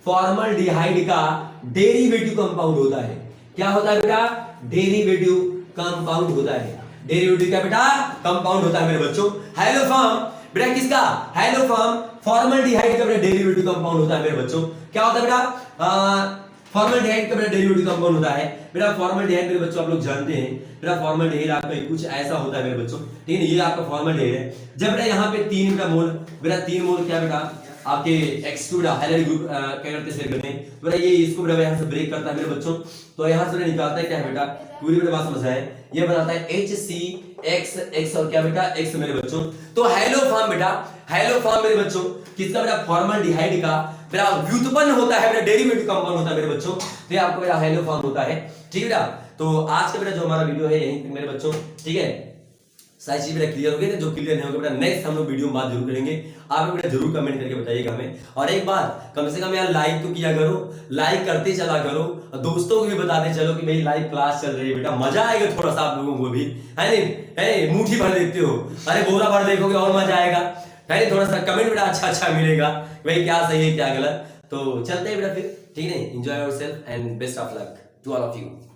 फॉर्मल्डिहाइड का डेरिवेटिव कंपाउंड होता है। क्या होता है बेटा, डेरिवेटिव कंपाउंड होता है, डेरिवेटिव का बेटा कंपाउंड होता है मेरे बच्चों। हाइलोफॉर्म बेटा किसका, हाइलोफॉर्म फॉर्मल्डिहाइड का बेटा डेरिवेटिव कंपाउंड होता है मेरे बच्चों। क्या होता है बेटा, फॉर्मल्डिहाइड का बेटा डेरिवेटिव कंपाउंड होता है बेटा। फॉर्मल्डिहाइड मेरे बच्चों आप लोग जानते हैं बेटा, फॉर्मल्डिहाइड आपका कुछ ऐसा होता है मेरे बच्चों, ठीक है? ये आपका फॉर्मल्डिहाइड है। जब बेटा यहाँ पे 3 बेटा मोल, बेटा 3 मोल क्या बेटा आपके X2 बेटा हाइलाइट ग्रुप क्या करते हैं, शेयर करते हैं बेटा, ये इसको बेटा यहाँ से ब्रेक करता है मेरे बच्चों, तो यहाँ से निकालता है क्या है बेटा, पूरी बेटा बात समझ आए, ये बनाता है HCX और क्या बेटा X मेरे बच्चों। तो हाइलोफॉर्म बेटा, हाइलोफॉर्म मेरे बच्चों किसका बेटा, फॉर्मल्डिहाइड का बेटा व्युत्पन्न होता है बेटा, डेरिवेटिव कंपाउंड होता है मेरे बच्चों, तो ये आपका बेटा हाइलोफॉर्म होता है, ठीक है बेटा। तो आज का बेटा जो हमारा वीडियो है यहीं मेरे बच्चों, ठीक है, सारी चीज बेटा क्लियर हो गई। जो क्लियर नहीं होगा बेटा नेक्स्ट हम लोग वीडियो में बात जरूर करेंगे, आप बेटा जरूर कमेंट करके बताइएगा हमें। और एक बात कम से कम यार लाइक तो किया करो, लाइक करते चला करो, और दोस्तों को भी बताते चलो कि भाई लाइव क्लास चल रही है बेटा, मजा आएगा थोड़ा सा आप लोगों को भी, है नहीं? है मुट्ठी भर देखते हो, अरे बोरा भर देखोगे और मजा आएगा, है नहीं? थोड़ा सा कमेंट बेटा अच्छा मिलेगा भाई, क्या सही है क्या गलत। तो चलते हैं बेटा फिर, ठीक है? Enjoy yourself and best of luck to all of you.